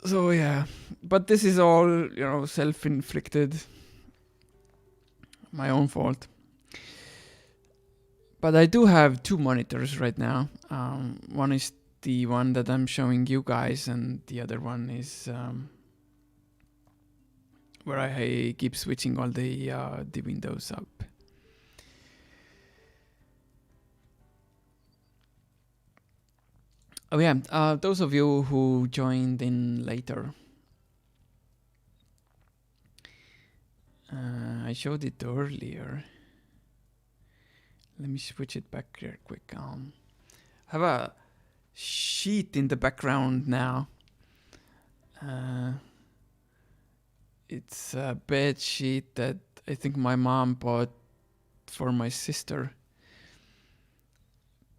So yeah, but this is all, self-inflicted, my own fault. But I do have two monitors right now. One is the one that I'm showing you guys, and the other one is where I keep switching all the windows up. Oh yeah, those of you who joined in later, I showed it earlier. Let me switch it back here quick. Have a sheet in the background now. It's a bed sheet that I think my mom bought for my sister.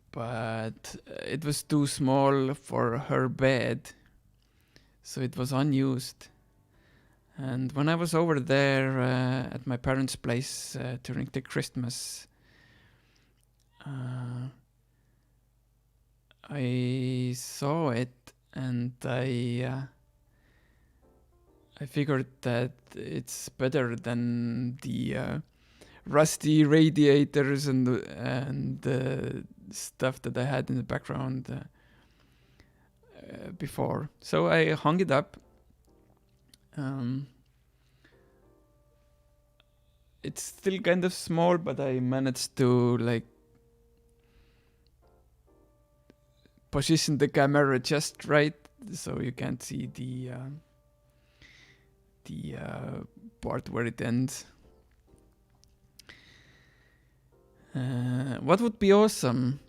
But it was too small for her bed, so it was unused. And when I was over there at my parents' place during the Christmas, I saw it and I figured that it's better than the rusty radiators and the stuff that I had in the background before. So I hung it up. It's still kind of small, but I managed to like position the camera just right so you can't see the part where it ends. What would be awesome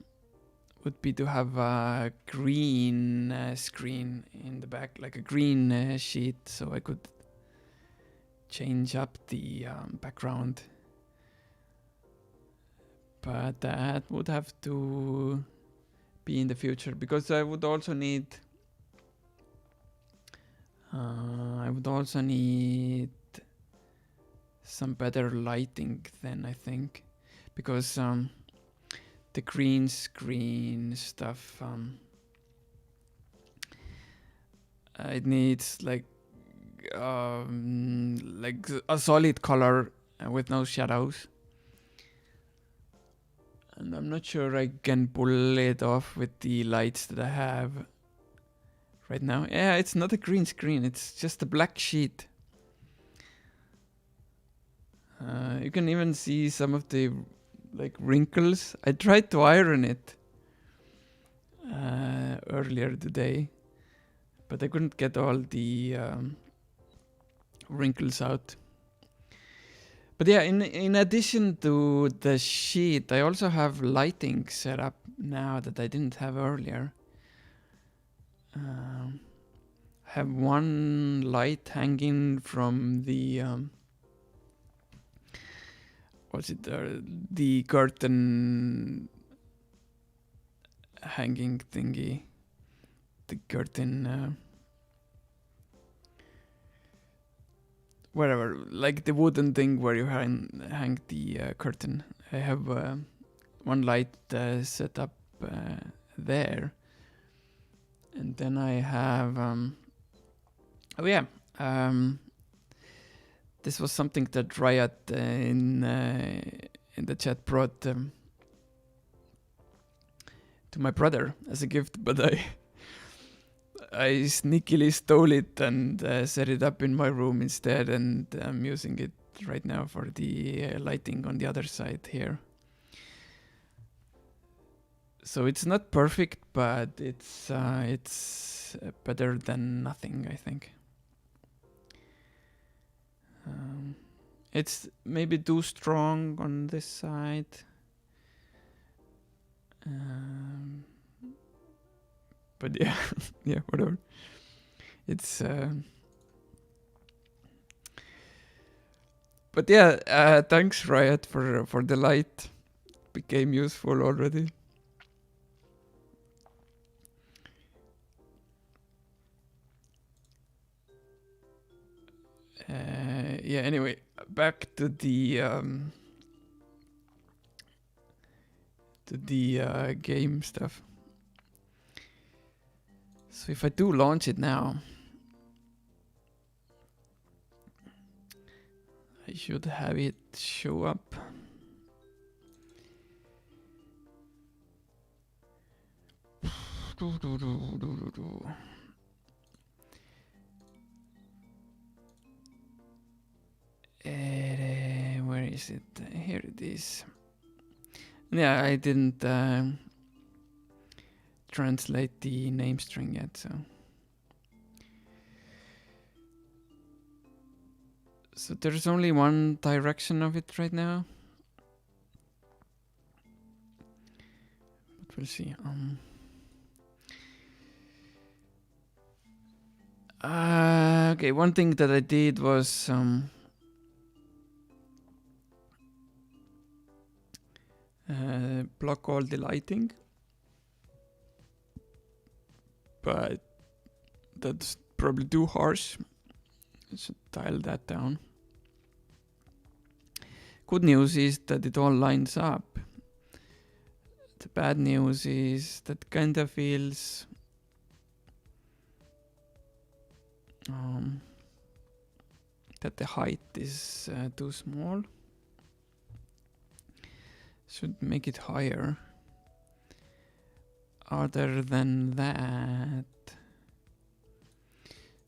would be to have a green screen in the back, like a green sheet, so I could change up the background. But that would have to be in the future, because I would also need some better lighting then, I think, because the green screen stuff, it needs like a solid color with no shadows, and I'm not sure I can pull it off with the lights that I have right now. Yeah, it's not a green screen, it's just a black sheet. You can even see some of the like wrinkles. I tried to iron it earlier today, but I couldn't get all the wrinkles out. But yeah, in addition to the sheet, I also have lighting set up now that I didn't have earlier. I have one light hanging from the the curtain hanging thingy, the curtain wherever, like the wooden thing where you hang the curtain. I have one light set up there, and then I have oh yeah, this was something that Riot in the chat brought to my brother as a gift, but I sneakily stole it and set it up in my room instead, and I'm using it right now for the lighting on the other side here. So it's not perfect, but it's better than nothing, I think. It's maybe too strong on this side. But yeah, yeah, whatever. It's but yeah, thanks Riot for the light. Became useful already. Yeah, anyway, back to the game stuff. So if I do launch it now, I should have it show up. Where is it? Here it is. Yeah, I didn't translate the name string yet, so there's only one direction of it right now, but we'll see. Okay, one thing that I did was block all the lighting, but that's probably too harsh. I should dial that down. Good news is that it all lines up. The bad news is that kinda feels that the height is too small. Should make it higher. Other than that,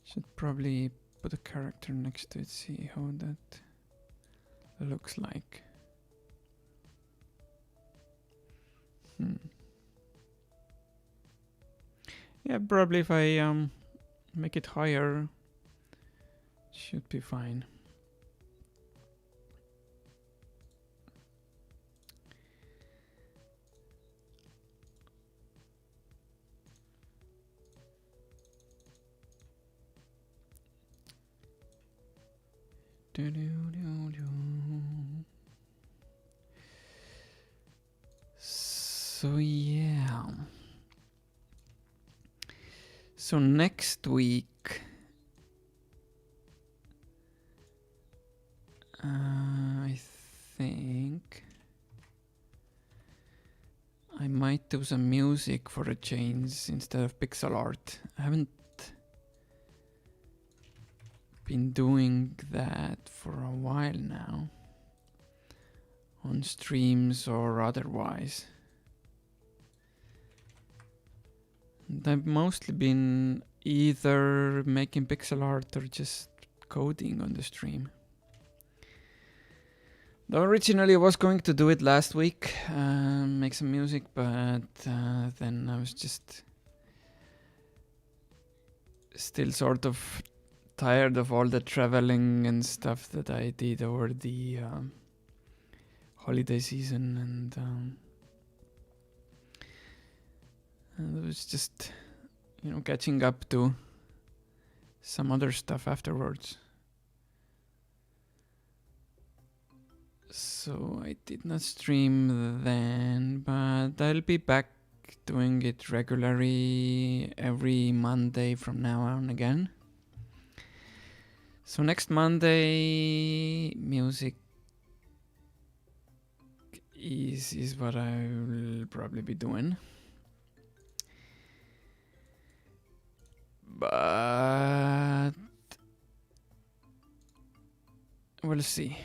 should probably put a character next to it, see how that looks like. Yeah, probably if I make it higher, should be fine. So yeah. So next week, I think I might do some music for a change instead of pixel art. I haven't been doing that for a while now, on streams or otherwise. And I've mostly been either making pixel art or just coding on the stream. Though originally I was going to do it last week, make some music, but then I was just still sort of tired of all the traveling and stuff that I did over the holiday season, and it was just, catching up to some other stuff afterwards. So I did not stream then, but I'll be back doing it regularly every Monday from now on again. So next Monday, music is what I will probably be doing. But we'll see.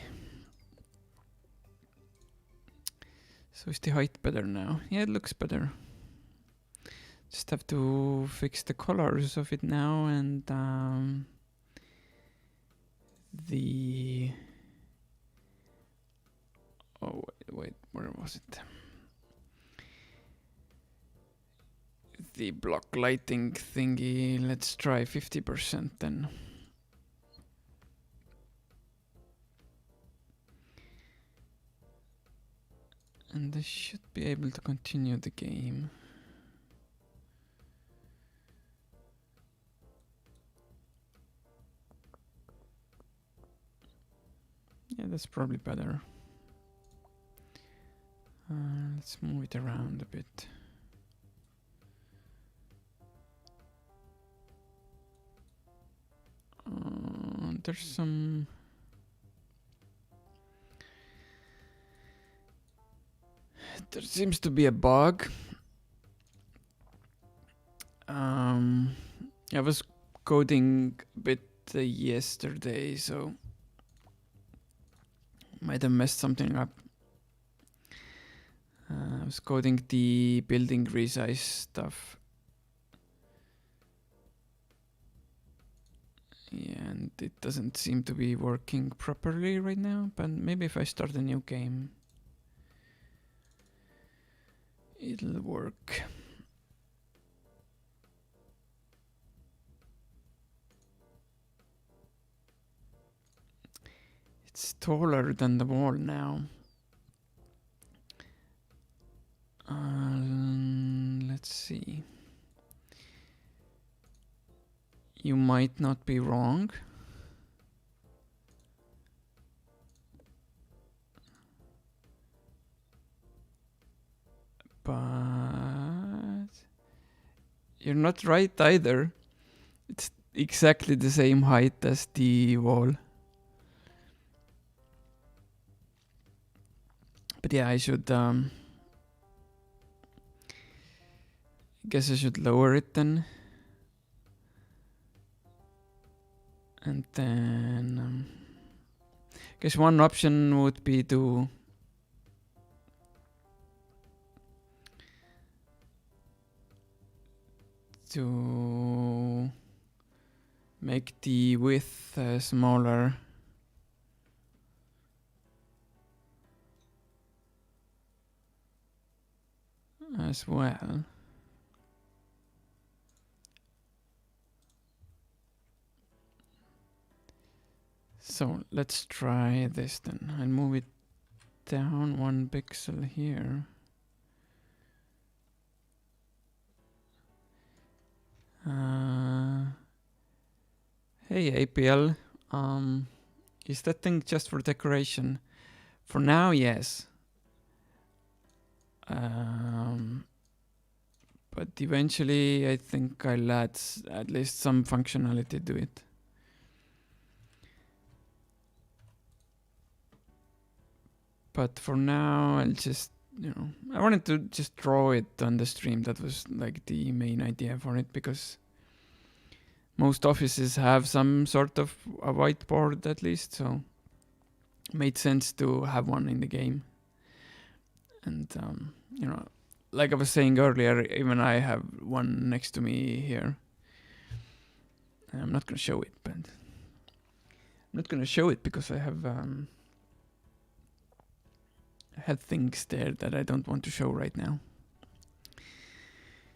So is the height better now? Yeah, it looks better. Just have to fix the colors of it now, and the... Oh, wait, where was it? The block lighting thingy, let's try 50% then. And I should be able to continue the game. Yeah, that's probably better. Let's move it around a bit. There's some... There seems to be a bug. I was coding a bit yesterday, so might have messed something up. I was coding the building resize stuff. Yeah, and it doesn't seem to be working properly right now, but maybe if I start a new game, it'll work. It's taller than the wall now. Let's see. You might not be wrong. But you're not right either. It's exactly the same height as the wall. But yeah, I should guess I should lower it then. And then guess one option would be to make the width smaller. As well. So let's try this then. I'll move it down 1 pixel here. Hey APL, is that thing just for decoration? For now, yes. But eventually I think I'll add at least some functionality to it. But for now, I'll just, I wanted to just draw it on the stream. That was like the main idea for it, because most offices have some sort of a whiteboard at least, so it made sense to have one in the game. And, like I was saying earlier, even I have one next to me here. I'm not going to show it, but I'm not going to show it because I have things there that I don't want to show right now.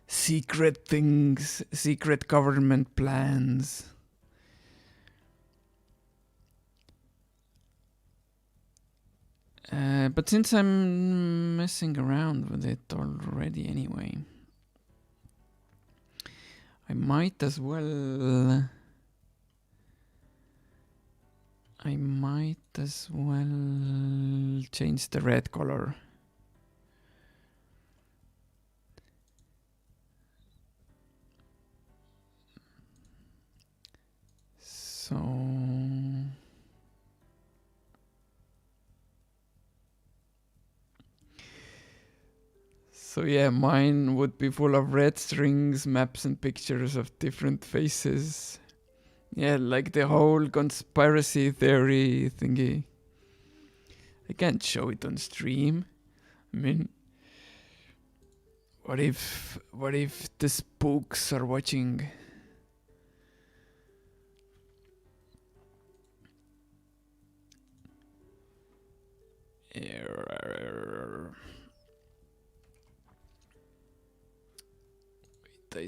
Secret things, secret government plans. But since I'm messing around with it already anyway, I might as well change the red color. So So yeah, mine would be full of red strings, maps and pictures of different faces. Yeah, like the whole conspiracy theory thingy. I can't show it on stream. I mean, what if the spooks are watching? I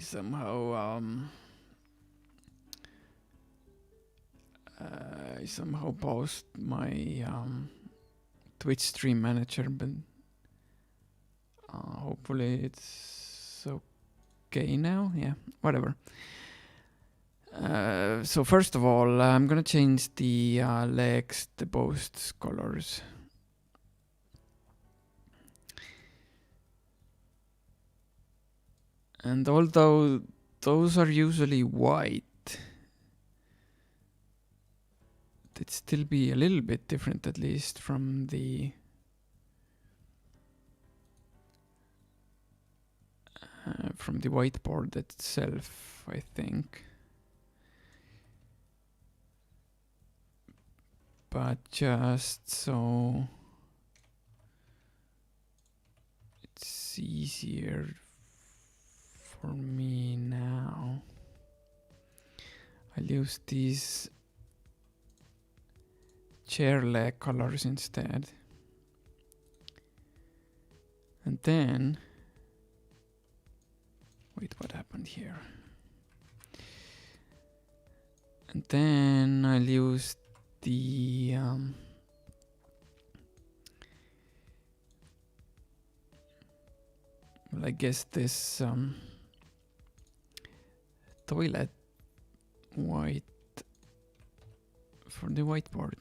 somehow post my Twitch stream manager, but hopefully it's okay now. Yeah, whatever. So first of all, I'm gonna change the legs, the posts colors. And although those are usually white, it'd still be a little bit different, at least from the whiteboard itself, I think. But just so it's easier for me now, I'll use these chair leg colors instead. And then, wait, what happened here? And then I'll use the well, I guess this toilet white for the whiteboard.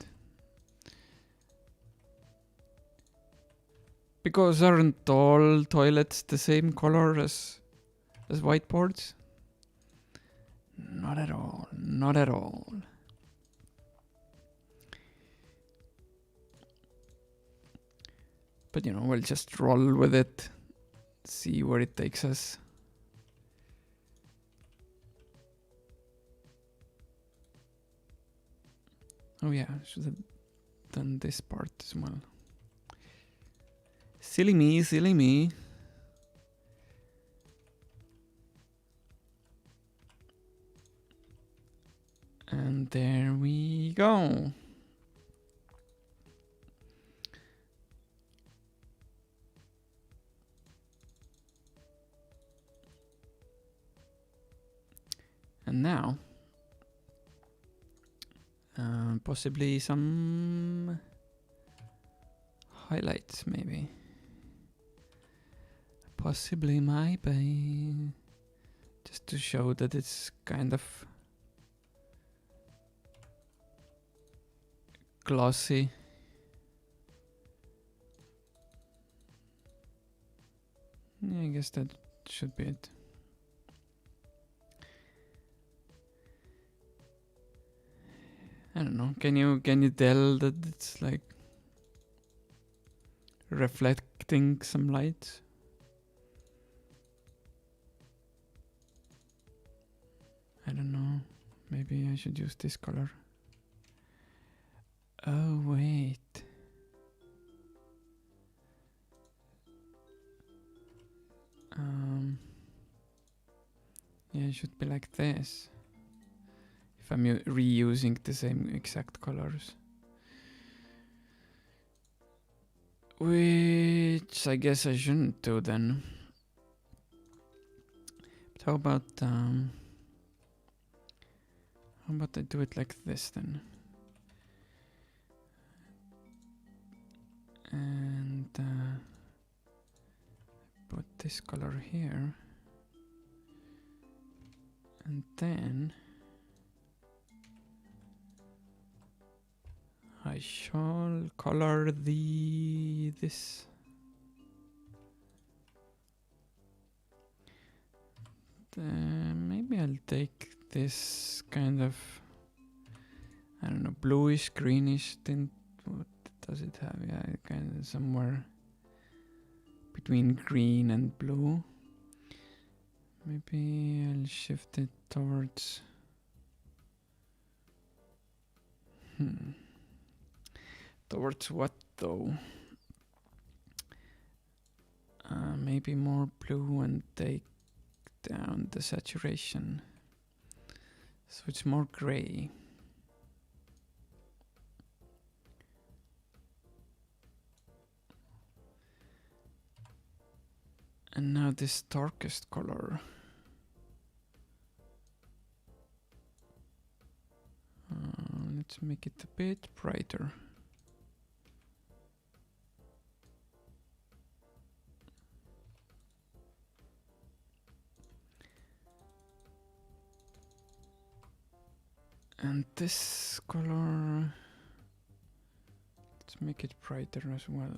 Because aren't all toilets the same color as whiteboards? Not at all, not at all. But you know, we'll just roll with it, see where it takes us. Oh yeah, I should have done this part as well. Silly me, silly me. And there we go. And now, possibly some highlights, maybe. Possibly maybe. Just to show that it's kind of glossy. Yeah, I guess that should be it. I don't know. Can you tell that it's like reflecting some light? I don't know. Maybe I should use this color. Oh wait. Yeah, it should be like this. If I'm reusing the same exact colors. Which I guess I shouldn't do then. But how about I do it like this then? And put this color here. And then I shall color this. Maybe I'll take this kind of, I don't know, bluish, greenish tint. What does it have? Yeah, kind of somewhere between green and blue. Maybe I'll shift it towards... Towards what though? Maybe more blue and take down the saturation. So it's more gray. And now this darkest color. Let's make it a bit brighter. And this color, let's make it brighter as well.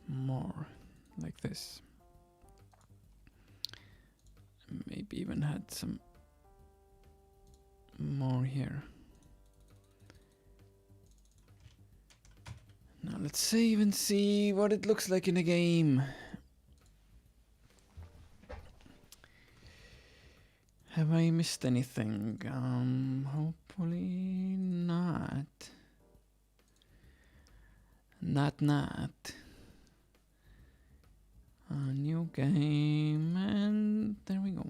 More, like this. Maybe even had some more here. Now let's save and see what it looks like in a game. Have I missed anything? Hopefully not. Not. A new game, and there we go.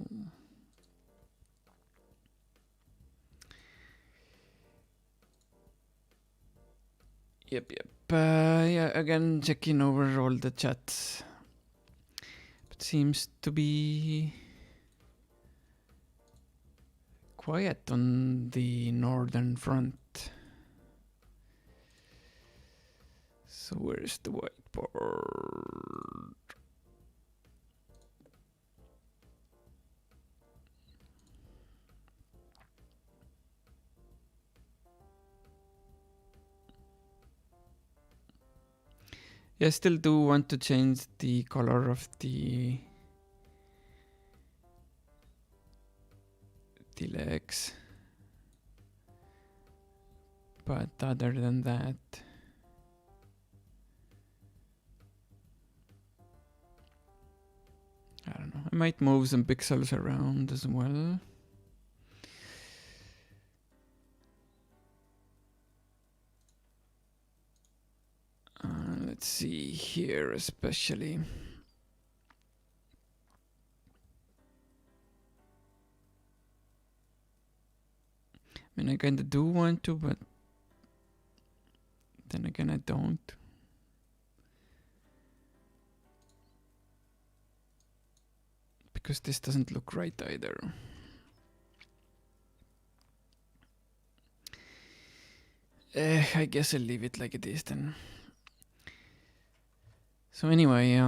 Yep. Yeah, again, checking over all the chats. It seems to be quiet on the northern front. So where's the whiteboard? Yeah, I still do want to change the color of the legs. But other than that, I don't know. I might move some pixels around as well. Let's see here especially. I mean, I kinda do want to, but then again I don't. Because this doesn't look right either. I guess I'll leave it like it is then. So anyway,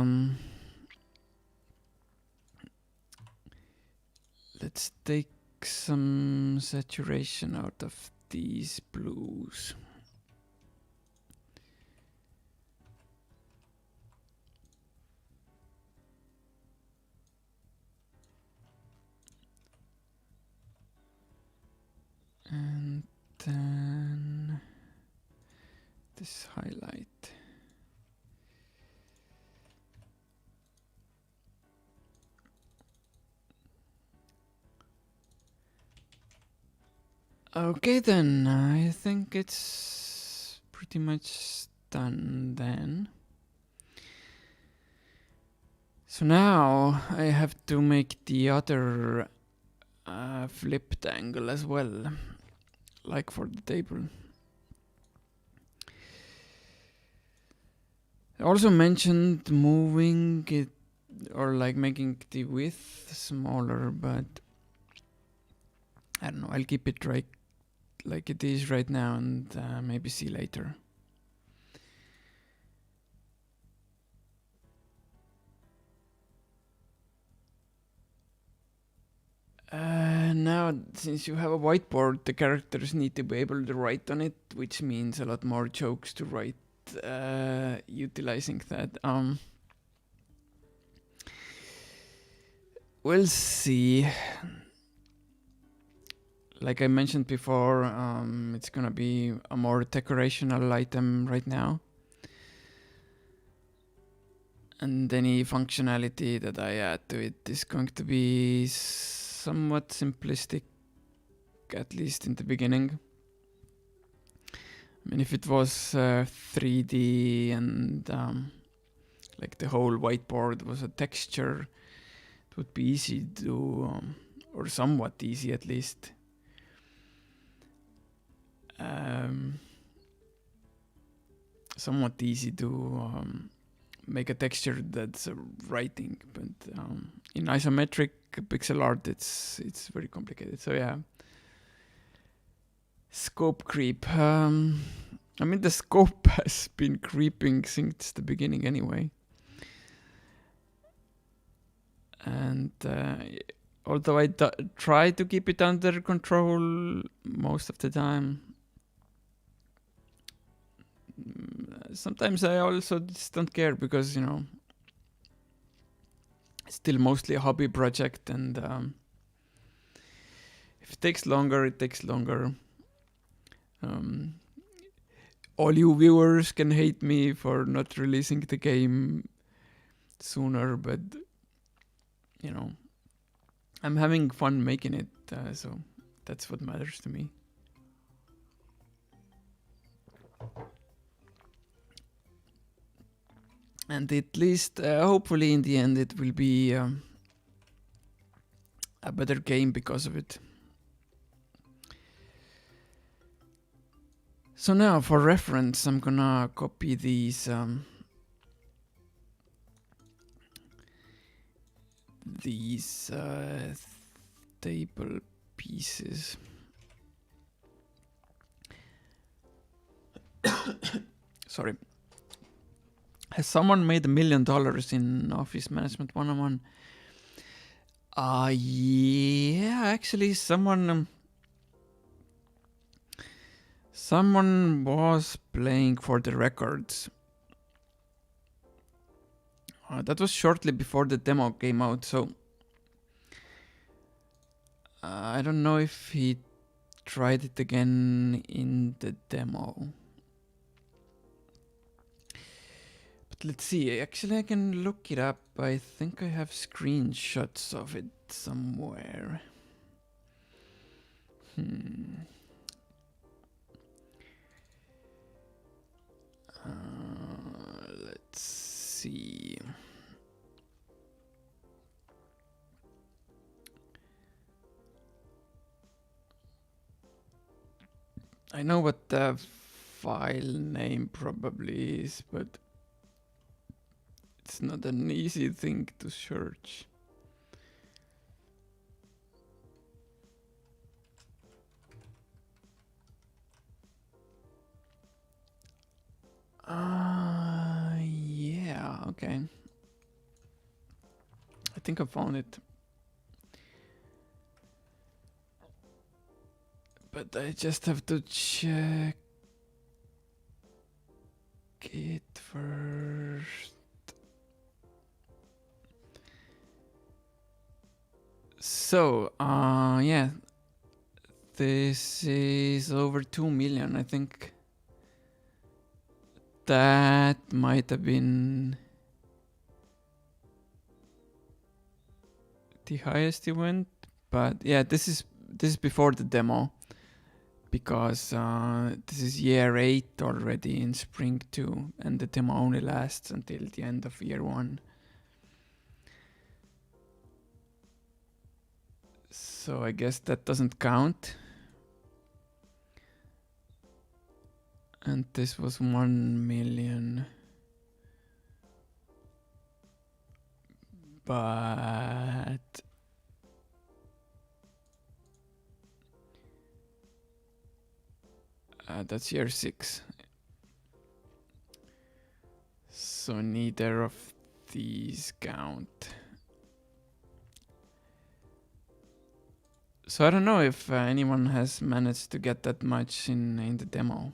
let's take some saturation out of these blues. And then this highlight. Okay then, I think it's pretty much done then. So now I have to make the other flipped angle as well, like for the table. I also mentioned moving it or like making the width smaller, but I don't know, I'll keep it right like it is right now and maybe see later. Now, since you have a whiteboard, the characters need to be able to write on it, which means a lot more jokes to write utilizing that. We'll see. like I mentioned before, it's gonna be a more decorational item right now. And any functionality that I add to it is going to be somewhat simplistic, at least in the beginning. I mean, if it was 3D and like the whole whiteboard was a texture, it would be easy to, or somewhat easy at least. Somewhat easy to make a texture that's writing, but in isometric pixel art, it's very complicated. So yeah, scope creep. I mean, the scope has been creeping since the beginning anyway. And although I try to keep it under control most of the time, sometimes I also just don't care because, you know, it's still mostly a hobby project, and if it takes longer, it takes longer. All you viewers can hate me for not releasing the game sooner, but you know, I'm having fun making it, so that's what matters to me. And at least, hopefully in the end, it will be a better game because of it. So now, for reference, I'm gonna copy these table pieces. Sorry. Has someone made $1 million in Office Management 101? Yeah, actually, someone was playing for the records. That was shortly before the demo came out, so I don't know if he tried it again in the demo. But let's see, actually I can look it up. I think I have screenshots of it somewhere. Let's see. I know what the file name probably is, but it's not an easy thing to search. Yeah, okay. I think I found it. But I just have to check it first. So, yeah. This is over 2 million, I think. That might have been the highest it went, but yeah, this is before the demo, because this is year 8 already in spring 2, and the demo only lasts until the end of year 1. So I guess that doesn't count. And this was 1 million. But that's year 6. So neither of these count. So I don't know if anyone has managed to get that much in the demo.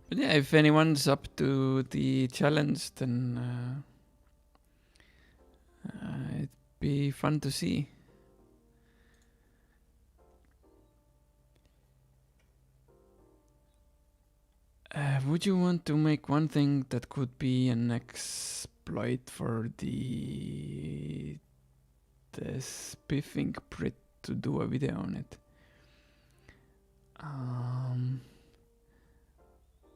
But yeah, if anyone's up to the challenge, then it'd be fun to see. Would you want to make one thing that could be an exploit for the spiffing Brit to do a video on it?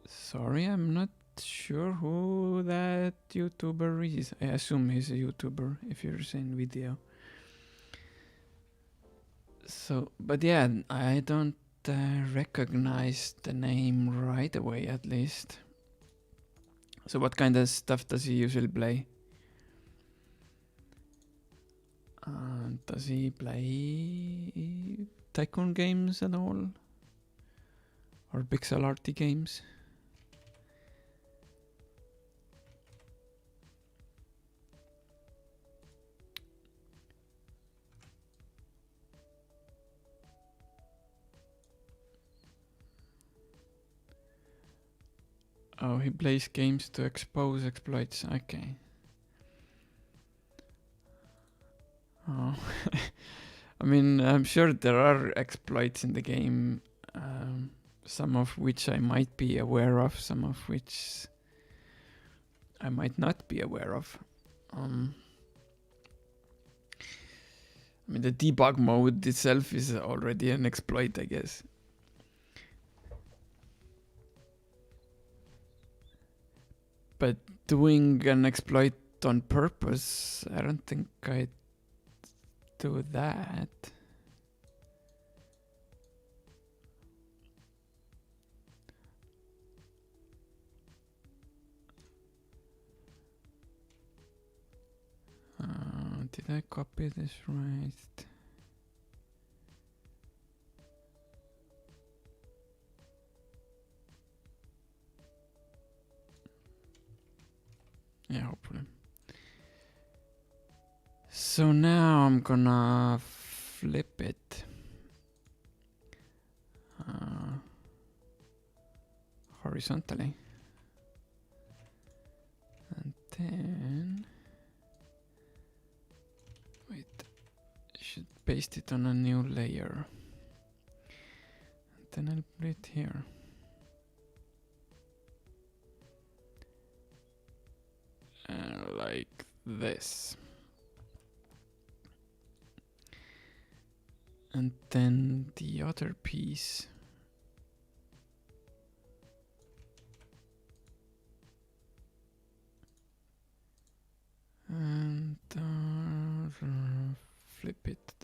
Sorry, I'm not sure who that YouTuber is. I assume he's a YouTuber if you're saying video. So, but yeah, I don't recognize the name right away, at least. So what kind of stuff does he usually play? Does he play tycoon games at all? Or pixel arty games? Oh, he plays games to expose exploits. Okay. Oh. I mean, I'm sure there are exploits in the game, some of which I might be aware of, some of which I might not be aware of. I mean, the debug mode itself is already an exploit, I guess. But doing an exploit on purpose, I don't think I'd do that. Did I copy this right? Yeah, hopefully. So now I'm gonna flip it. Horizontally. And then... Wait. I should paste it on a new layer. And then I'll put it here. Like this. And then the other piece. And flip it.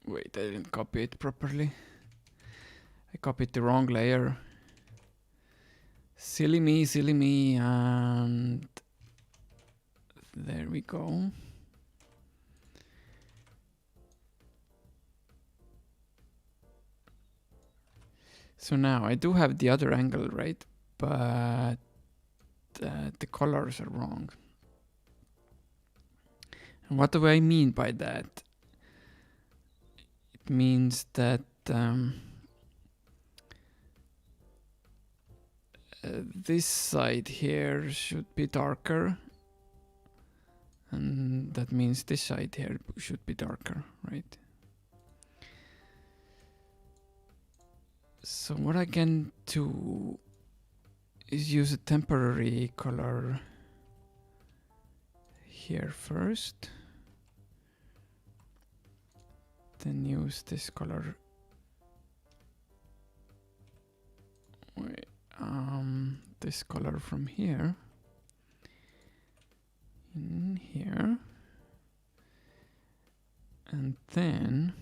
Wait, I didn't copy it properly. I copied the wrong layer. Silly me, and there we go. So now I do have the other angle, right? But the colors are wrong. And what do I mean by that? It means that this side here should be darker, and that means this side here should be darker, right? So what I can do is use a temporary color here first, then use this color. Wait, this color from here in here, and then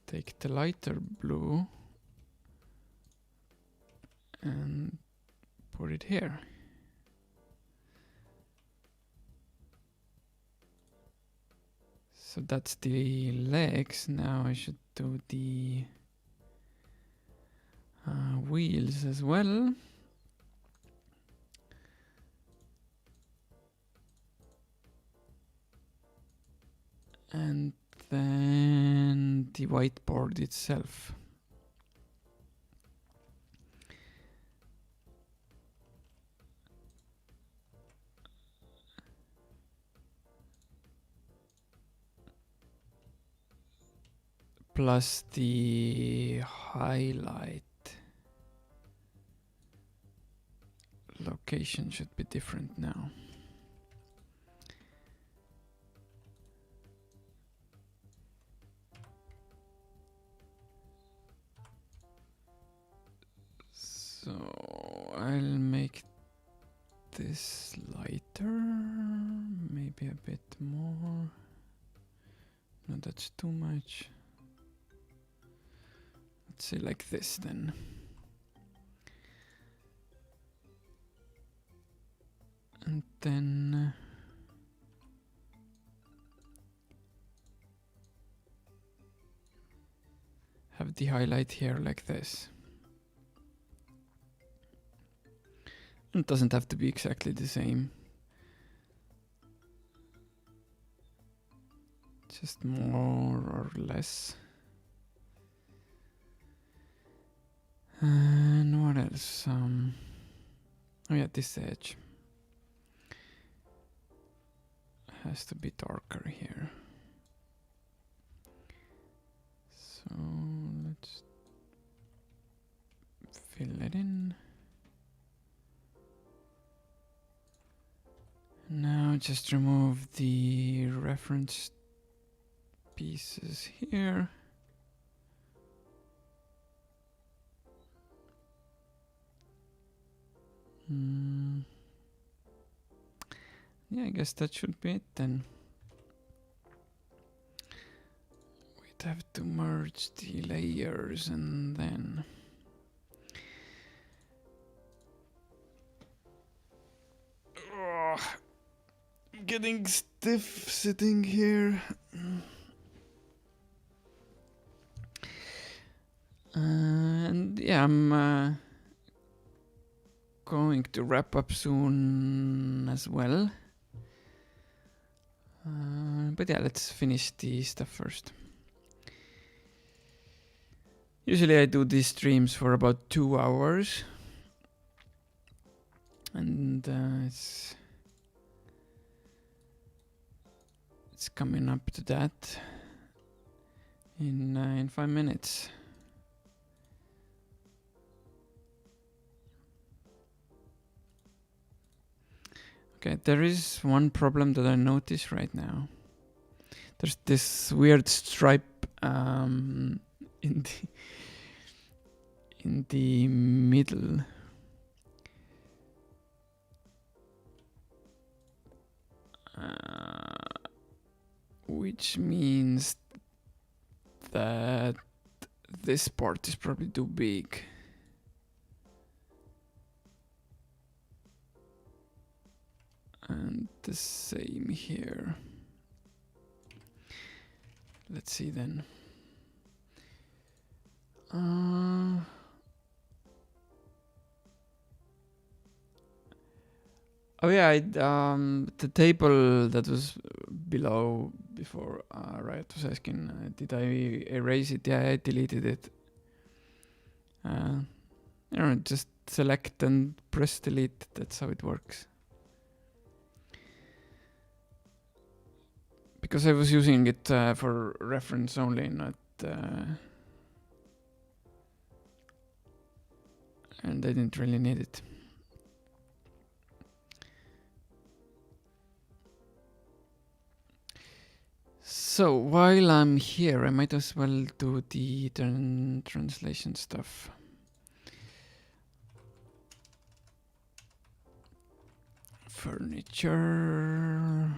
take the lighter blue and put it here. So that's the legs. Now I should do the wheels as well. And then the whiteboard itself. plus the highlight location should be different now. So I'll make this lighter, maybe a bit more. No, that's too much. Let's say like this then. And then have the highlight here like this. It doesn't have to be exactly the same. Just more or less. And what else? Oh yeah, this edge has to be darker here. So let's fill it in. Now just remove the reference pieces here. Yeah, I guess that should be it then. We'd have to merge the layers and then getting stiff sitting here. And yeah, I'm going to wrap up soon as well. But yeah, let's finish the stuff first. Usually I do these streams for about 2 hours. And it's coming up to that in 5 minutes. Okay, there is one problem that I notice right now. There's this weird stripe in the middle. Which means that this part is probably too big. And the same here. Let's see then. Oh yeah, the table that was below before Riot was asking, did I erase it? Yeah, I deleted it. You know, just select and press delete. That's how it works. Because I was using it for reference only, not and I didn't really need it. So while I'm here, I might as well do the translation stuff. Furniture.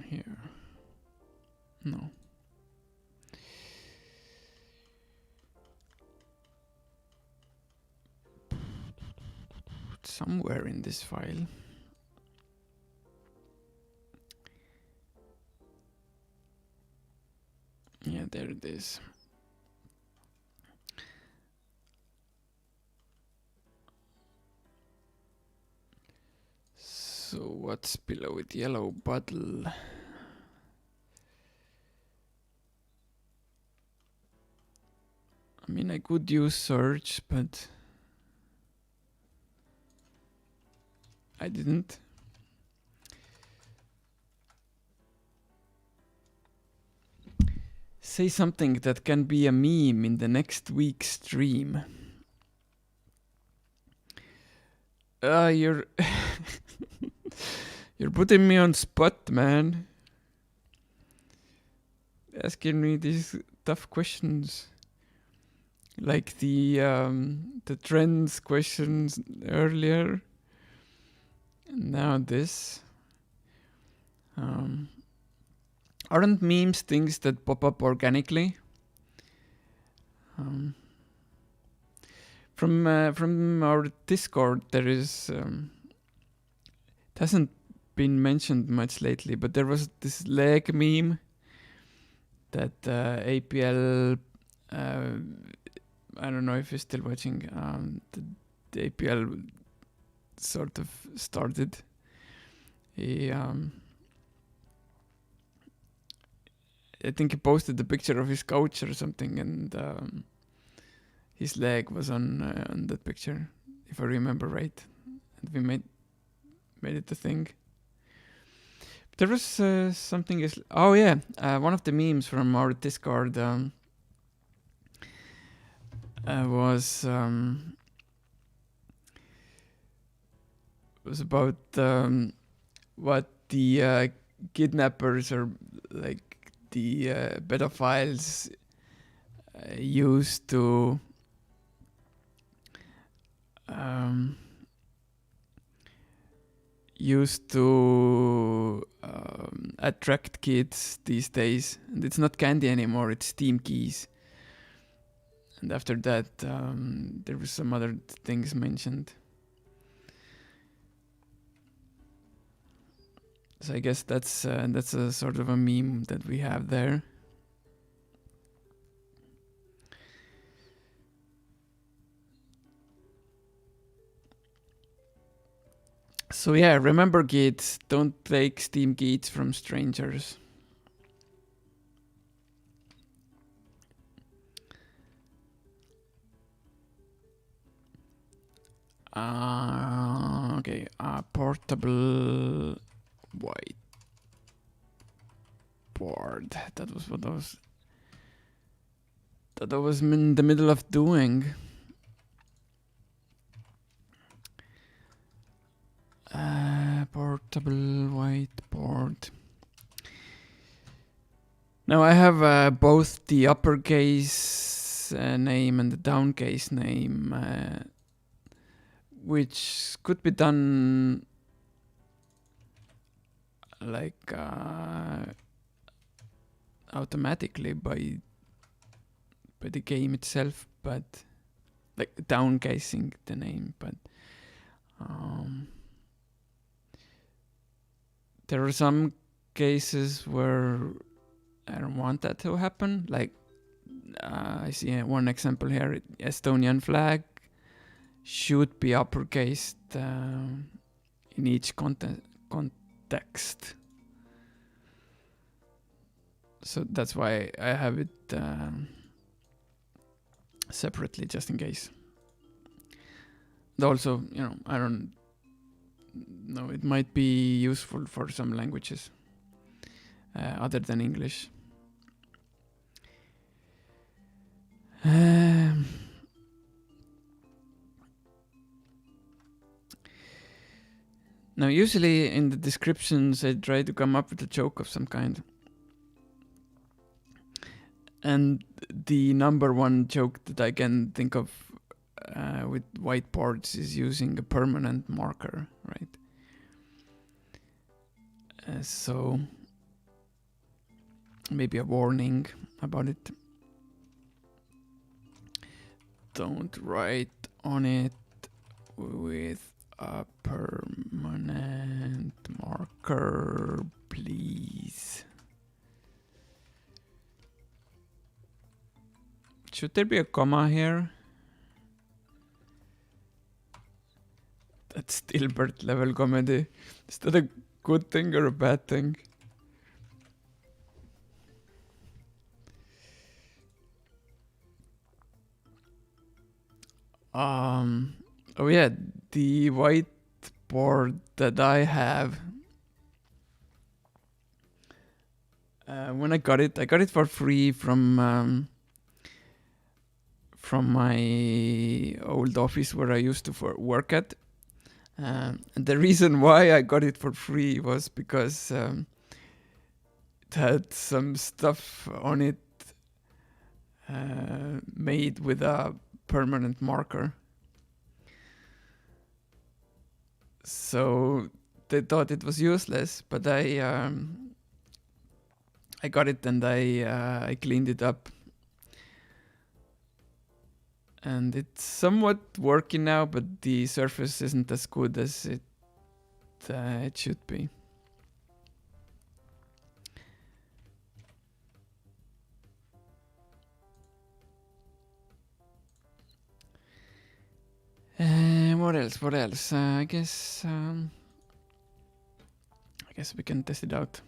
Here. No. Somewhere in this file. Yeah, there it is. So what's below it? Yellow bottle. I mean, I could use search, but I didn't. Say something that can be a meme in the next week's stream. You're you're putting me on spot, man. Asking me these tough questions, like the trends questions earlier, and now this. Aren't memes things that pop up organically? From our Discord, there is. It hasn't been mentioned much lately, but there was this leg meme that APL. I don't know if you're still watching. The APL sort of started. I think he posted the picture of his couch or something, and his leg was on that picture, if I remember right. And we made it a thing. There was something else. Oh yeah, one of the memes from our Discord was about what the kidnappers or like the pedophiles used to attract kids these days. And it's not candy anymore, it's Steam keys. And after that, there was some other things mentioned. So I guess that's a sort of a meme that we have there. So yeah, remember kids, don't take Steam keys from strangers. Okay, portable whiteboard. That was what I was in the middle of doing. Portable whiteboard. Now I have both the uppercase name and the downcase name, which could be done like automatically by the game itself, but like downcasing the name, but there are some cases where I don't want that to happen. Like I see one example here: Estonian flag should be uppercased in each context. So that's why I have it separately, just in case. And also, I don't know, it might be useful for some languages other than English. Now, usually in the descriptions, I try to come up with a joke of some kind. And the number one joke that I can think of with whiteboards is using a permanent marker, right? So maybe a warning about it. Don't write on it with a permanent marker, please. Should there be a comma here? That's Dilbert level comedy. Is that a good thing or a bad thing? Oh yeah, the whiteboard that I have when I got it for free from my old office where I used to work at. And the reason why I got it for free was because it had some stuff on it made with a permanent marker. So they thought it was useless, but I got it and I cleaned it up. And it's somewhat working now, but the surface isn't as good as it should be. What else? What else? I guess we can test it out.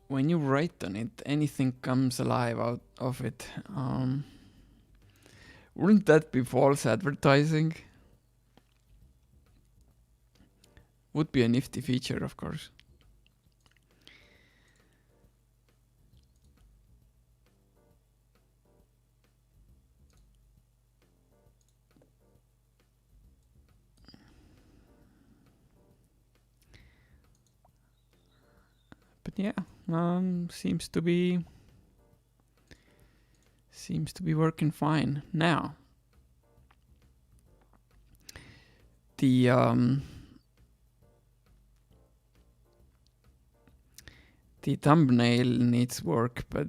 When you write on it, anything comes alive out of it. Wouldn't that be false advertising? Would be a nifty feature, of course. But yeah, seems to be working fine now. The thumbnail needs work, but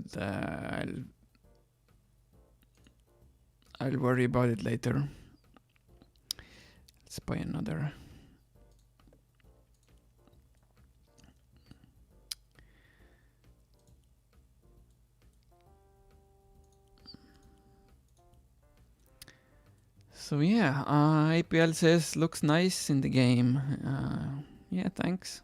I'll worry about it later. Let's buy another. So yeah, APL says looks nice in the game. Yeah, thanks.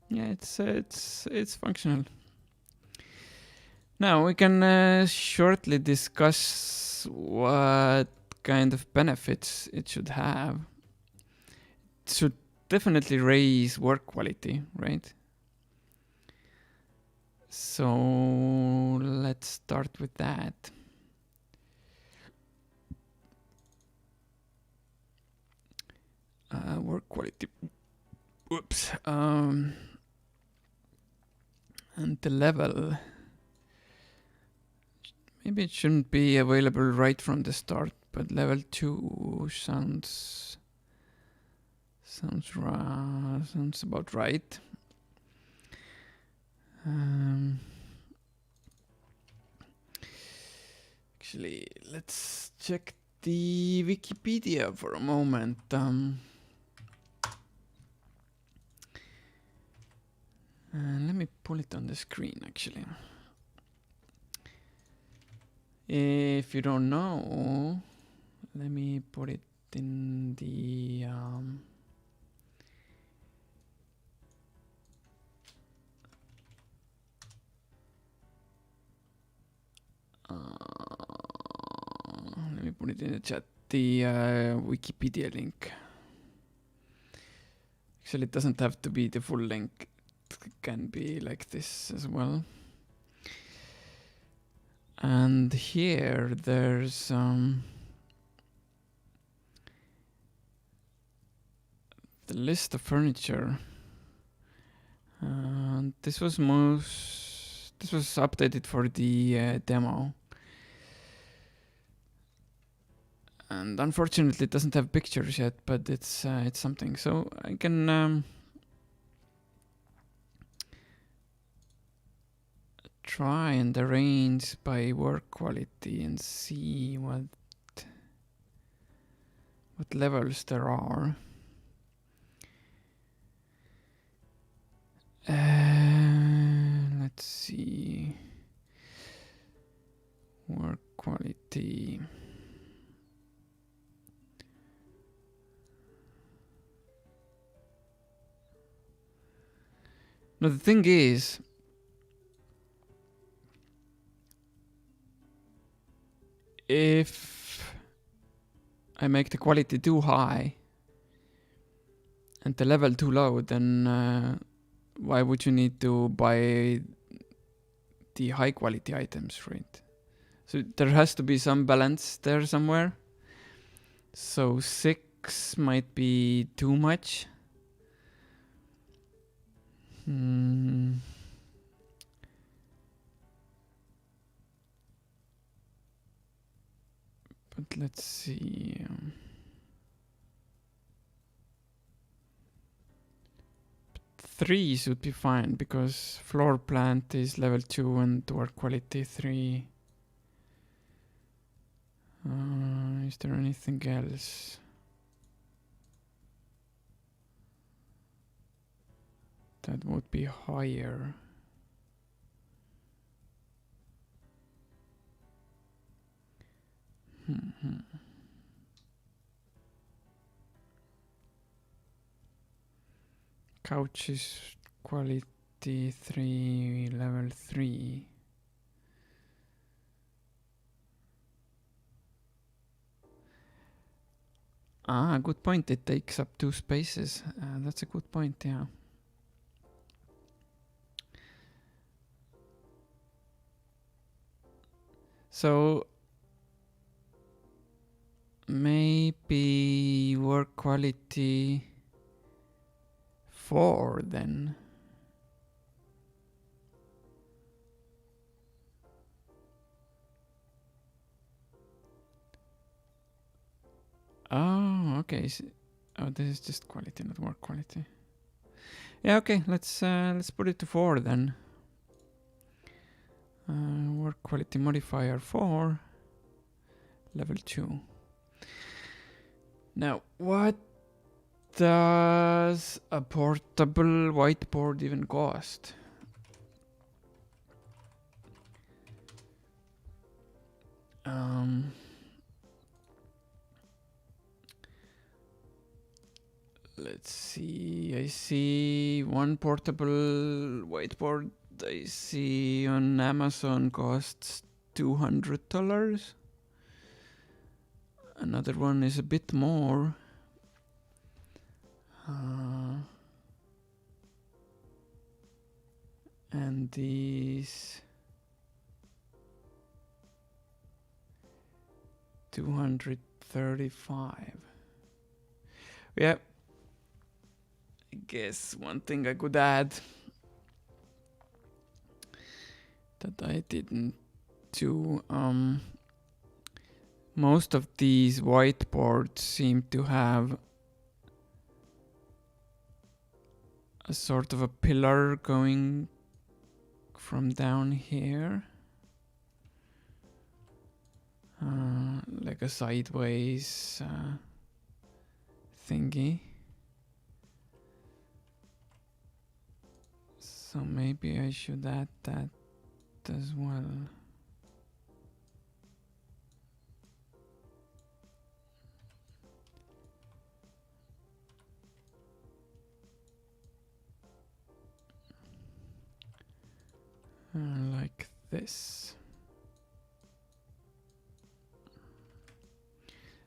Yeah, it's functional. Now we can shortly discuss what kind of benefits it should have. It should definitely raise work quality, right? So let's start with that. Work quality. Whoops. And the level. Maybe it shouldn't be available right from the start, but level 2 sounds about right. Actually, let's check the Wikipedia for a moment. Let me pull it on the screen, actually. If you don't know, let me put it in the let me put it in the chat, the Wikipedia link. Actually, it doesn't have to be the full link. It can be like this as well. And here there's the list of furniture. This was updated for the demo. And unfortunately it doesn't have pictures yet, but it's something. So I can try and arrange by work quality and see what levels there are. Let's see. Work quality. Now the thing is, if I make the quality too high and the level too low, then why would you need to buy the high quality items, right? So there has to be some balance there somewhere. So 6 might be too much. But let's see. 3 should be fine because floor plant is level 2 and work quality 3. Is there anything else? That would be higher. Couch is quality 3, level 3. Ah, good point. It takes up 2 spaces. That's a good point, yeah. So maybe work quality 4 then. Oh, okay. Oh, this is just quality, not work quality. Yeah, okay. Let's put it to 4 then. Work quality modifier 4, level 2. Now, what does a portable whiteboard even cost? Let's see. I see one portable whiteboard I see on Amazon costs $200. Another one is a bit more. And these 235. Yeah. I guess one thing I could add that I didn't do, most of these whiteboards seem to have a sort of a pillar going from down here, like a sideways thingy. So maybe I should add that as well. Like this.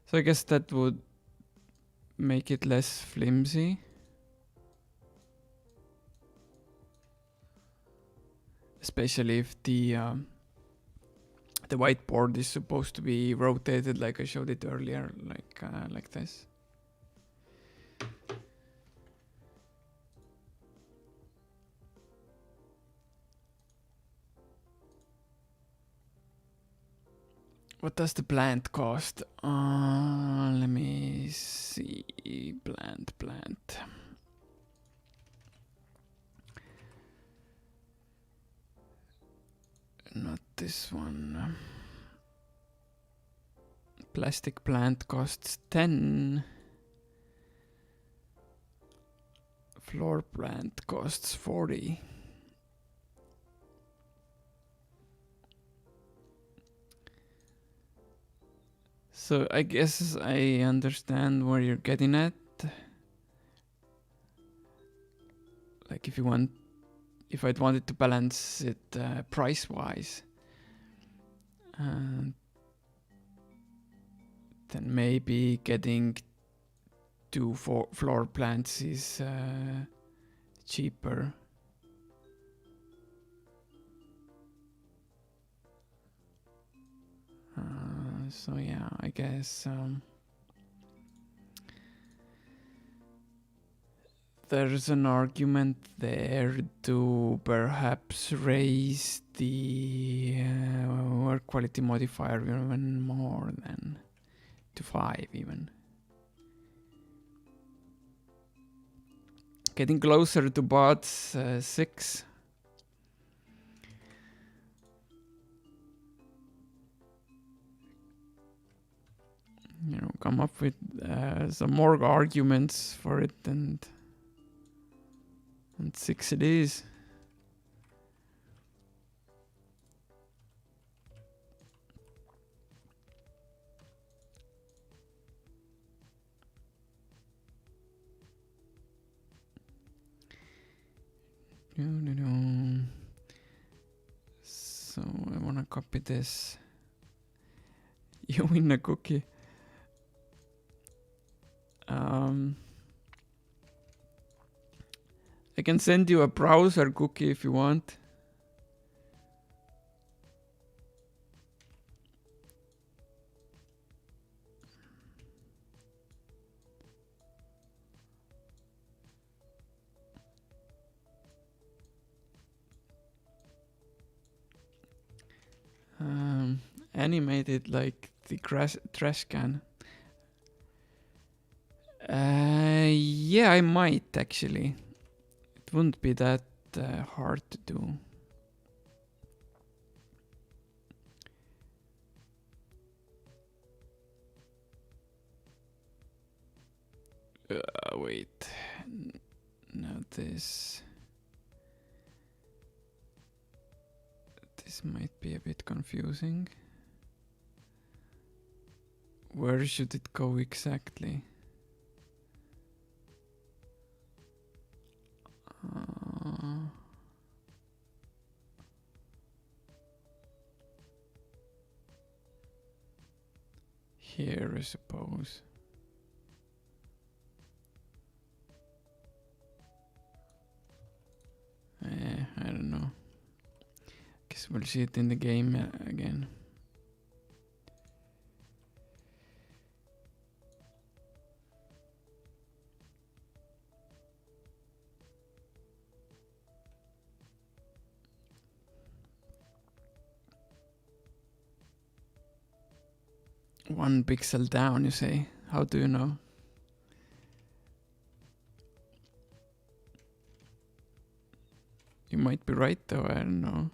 So I guess that would make it less flimsy. Especially if the whiteboard is supposed to be rotated like I showed it earlier, like this. What does the plant cost? Let me see. Plant. Not this one. Plastic plant costs 10. Floor plant costs 40. So I guess I understand where you're getting at. Like if I'd wanted to balance it price-wise, then then maybe getting 2 floor plans is cheaper. So yeah, I guess there's an argument there to perhaps raise the air quality modifier even more than to 5 even. Getting closer to bots 6. You know, come up with some more arguments for it, and 6 it is. So I wanna copy this. You win a cookie. I can send you a browser cookie if you want. Animated like the trash can. Yeah, I might actually. It wouldn't be that hard to do. Wait. Now this might be a bit confusing. Where should it go exactly? Here, I suppose. I don't know. Guess we'll see it in the game again. One pixel down, you say? How do you know? You might be right though, I don't know.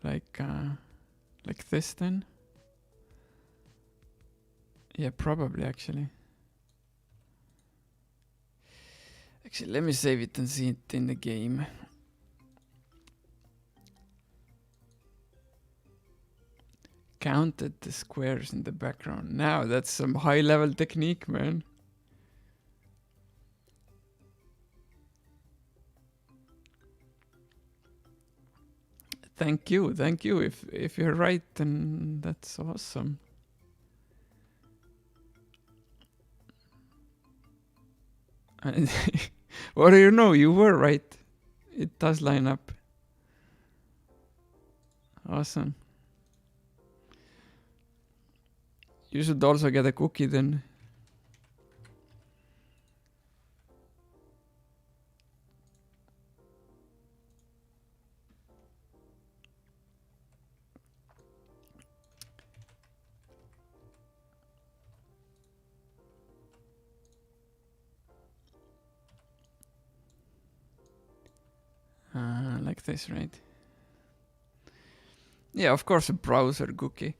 Like this then? Yeah, probably actually. Actually, let me save it and see it in the game. Counted the squares in the background. Now that's some high level technique, man. Thank you. If you're right, then that's awesome. What do you know? You were right. It does line up. Awesome. You should also get a cookie then. Like this, right? Yeah, of course, a browser cookie.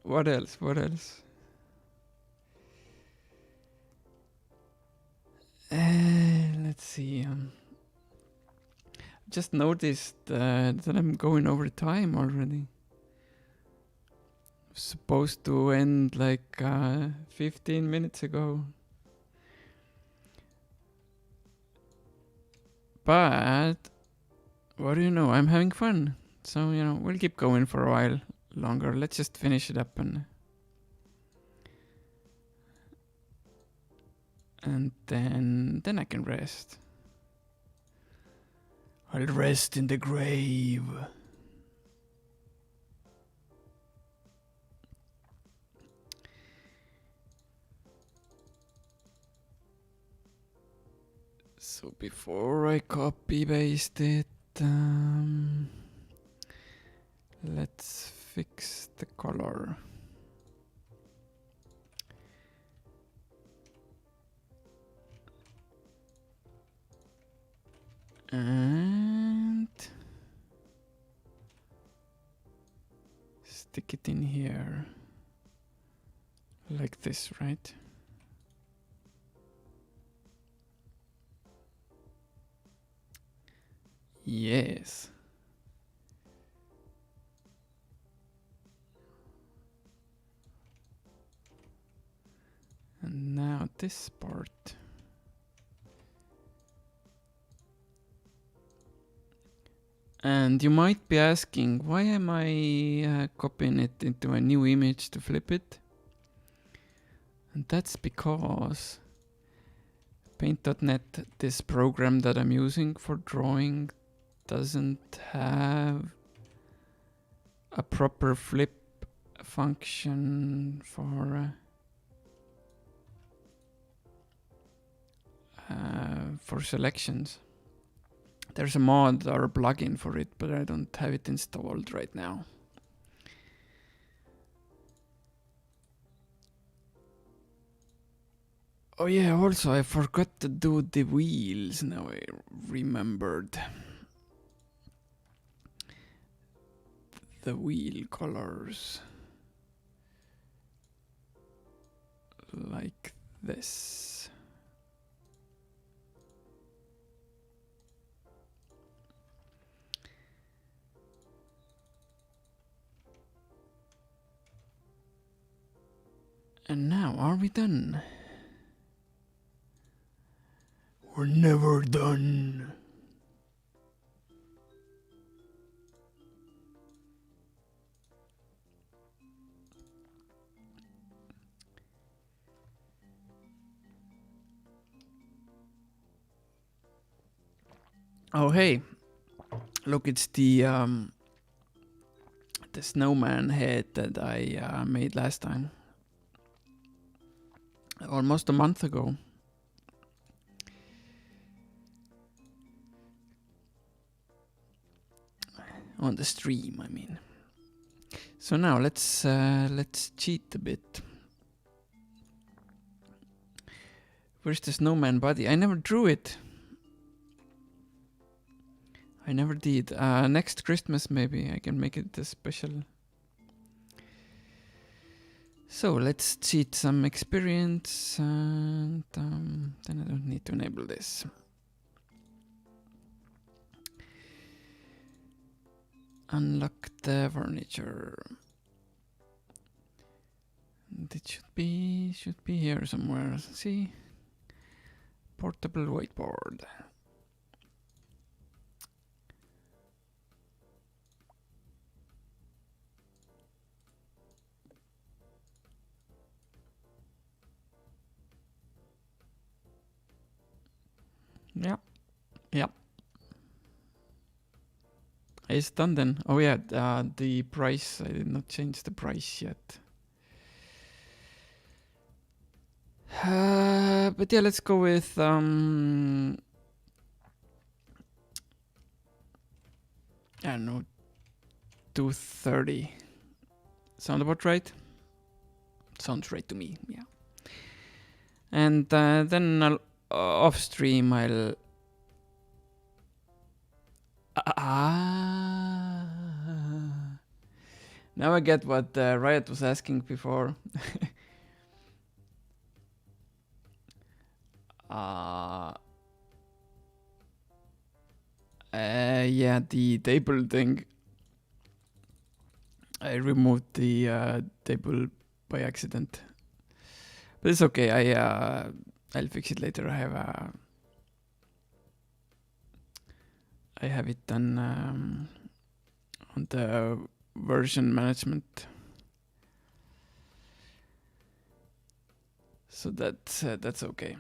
What else? Let's see. Just noticed that I'm going over time already. Supposed to end like 15 minutes ago. But what do you know? I'm having fun. So, you know, we'll keep going for a while longer. Let's just finish it up and then I can rest. I'll rest in the grave. So before I copy paste it, let's fix the color. And stick it in here. Like this, right? Yes. And now this part. And you might be asking, why am I copying it into a new image to flip it? And that's because Paint.net, this program that I'm using for drawing, doesn't have a proper flip function for selections. There's a mod or a plugin for it, but I don't have it installed right now. Oh yeah, also I forgot to do the wheels. Now I remembered. The wheel colors. Like this. And now, are we done? We're never done. Oh hey, look, it's the snowman head that I made last time. Almost a month ago. On the stream, I mean. So now let's cheat a bit. Where's the snowman body? I never drew it. I never did. Next Christmas maybe I can make it a special. So let's cheat some experience, and then I don't need to enable this. Unlock the furniture. It should be here somewhere. See, portable whiteboard. Yeah, yeah. It's done then. Oh yeah, the price. I did not change the price yet. But yeah, let's go with I don't know, 230. Sound about right? Sounds right to me. Yeah. And then I'll, off stream I'll. Now I get what Riot was asking before. Yeah, the table thing. I removed the table by accident, but it's okay. I'll fix it later. I have it done on the version management. So that's okay.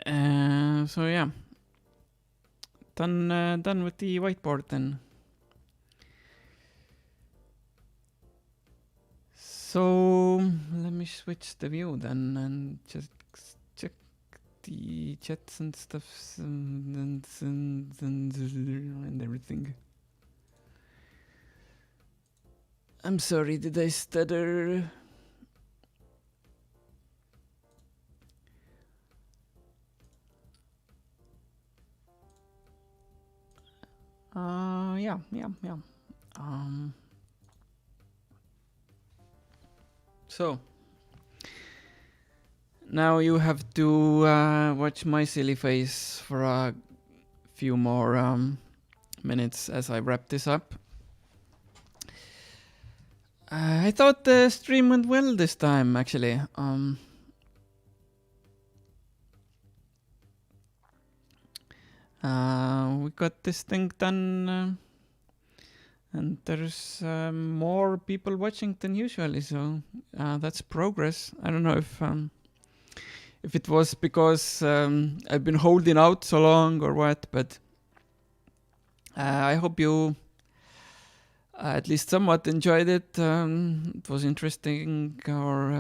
So yeah, done with the whiteboard then. So let me switch the view then and just check the chats and stuff and everything. I'm sorry, did I stutter? Yeah. So now you have to watch my silly face for a few more minutes as I wrap this up. I thought the stream went well this time, actually. We got this thing done, and there's more people watching than usually, so that's progress. I don't know if it was because I've been holding out so long or what, but I hope you at least somewhat enjoyed it. It was interesting or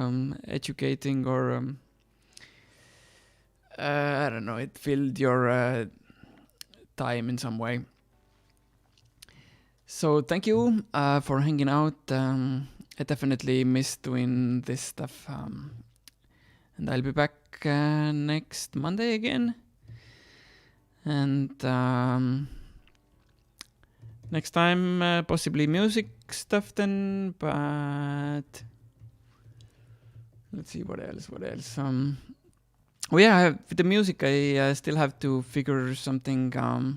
educating or I don't know, it filled your time in some way. So thank you for hanging out. I definitely miss doing this stuff. And I'll be back next Monday again. And next time, possibly music stuff then, but let's see what else. Oh yeah, with the music, I still have to figure something out.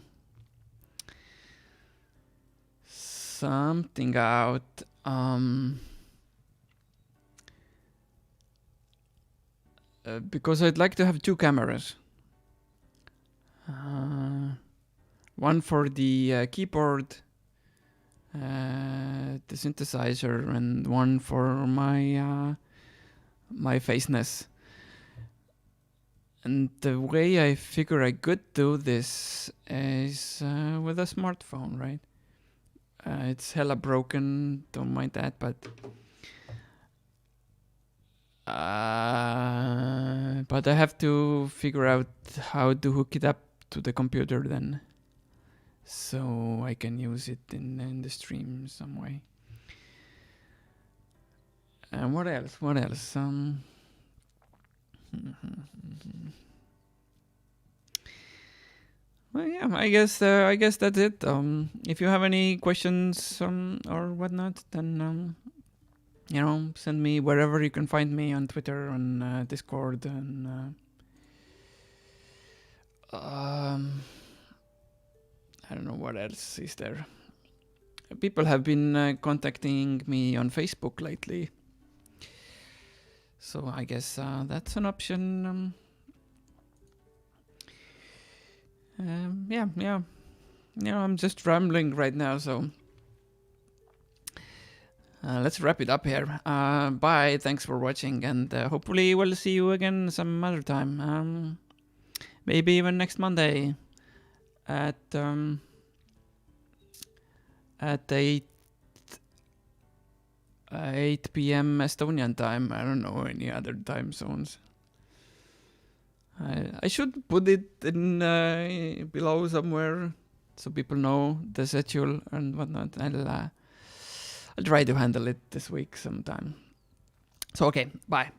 Because I'd like to have two cameras. One for the keyboard, the synthesizer, and one for my my faceness. And the way I figure I could do this is with a smartphone, right? It's hella broken, don't mind that, but I have to figure out how to hook it up to the computer then, so I can use it in the stream some way. And what else? Well, yeah, I guess that's it. If you have any questions or whatnot, then send me wherever you can find me on Twitter, on Discord, and I don't know what else is there. People have been contacting me on Facebook lately, so I guess that's an option. Yeah. I'm just rambling right now, so let's wrap it up here. Bye, thanks for watching, and hopefully we'll see you again some other time. Maybe even next Monday at 8 p.m. Estonian time. I don't know any other time zones. I should put it in below somewhere so people know the schedule and whatnot. I'll try to handle it this week sometime. So okay, bye.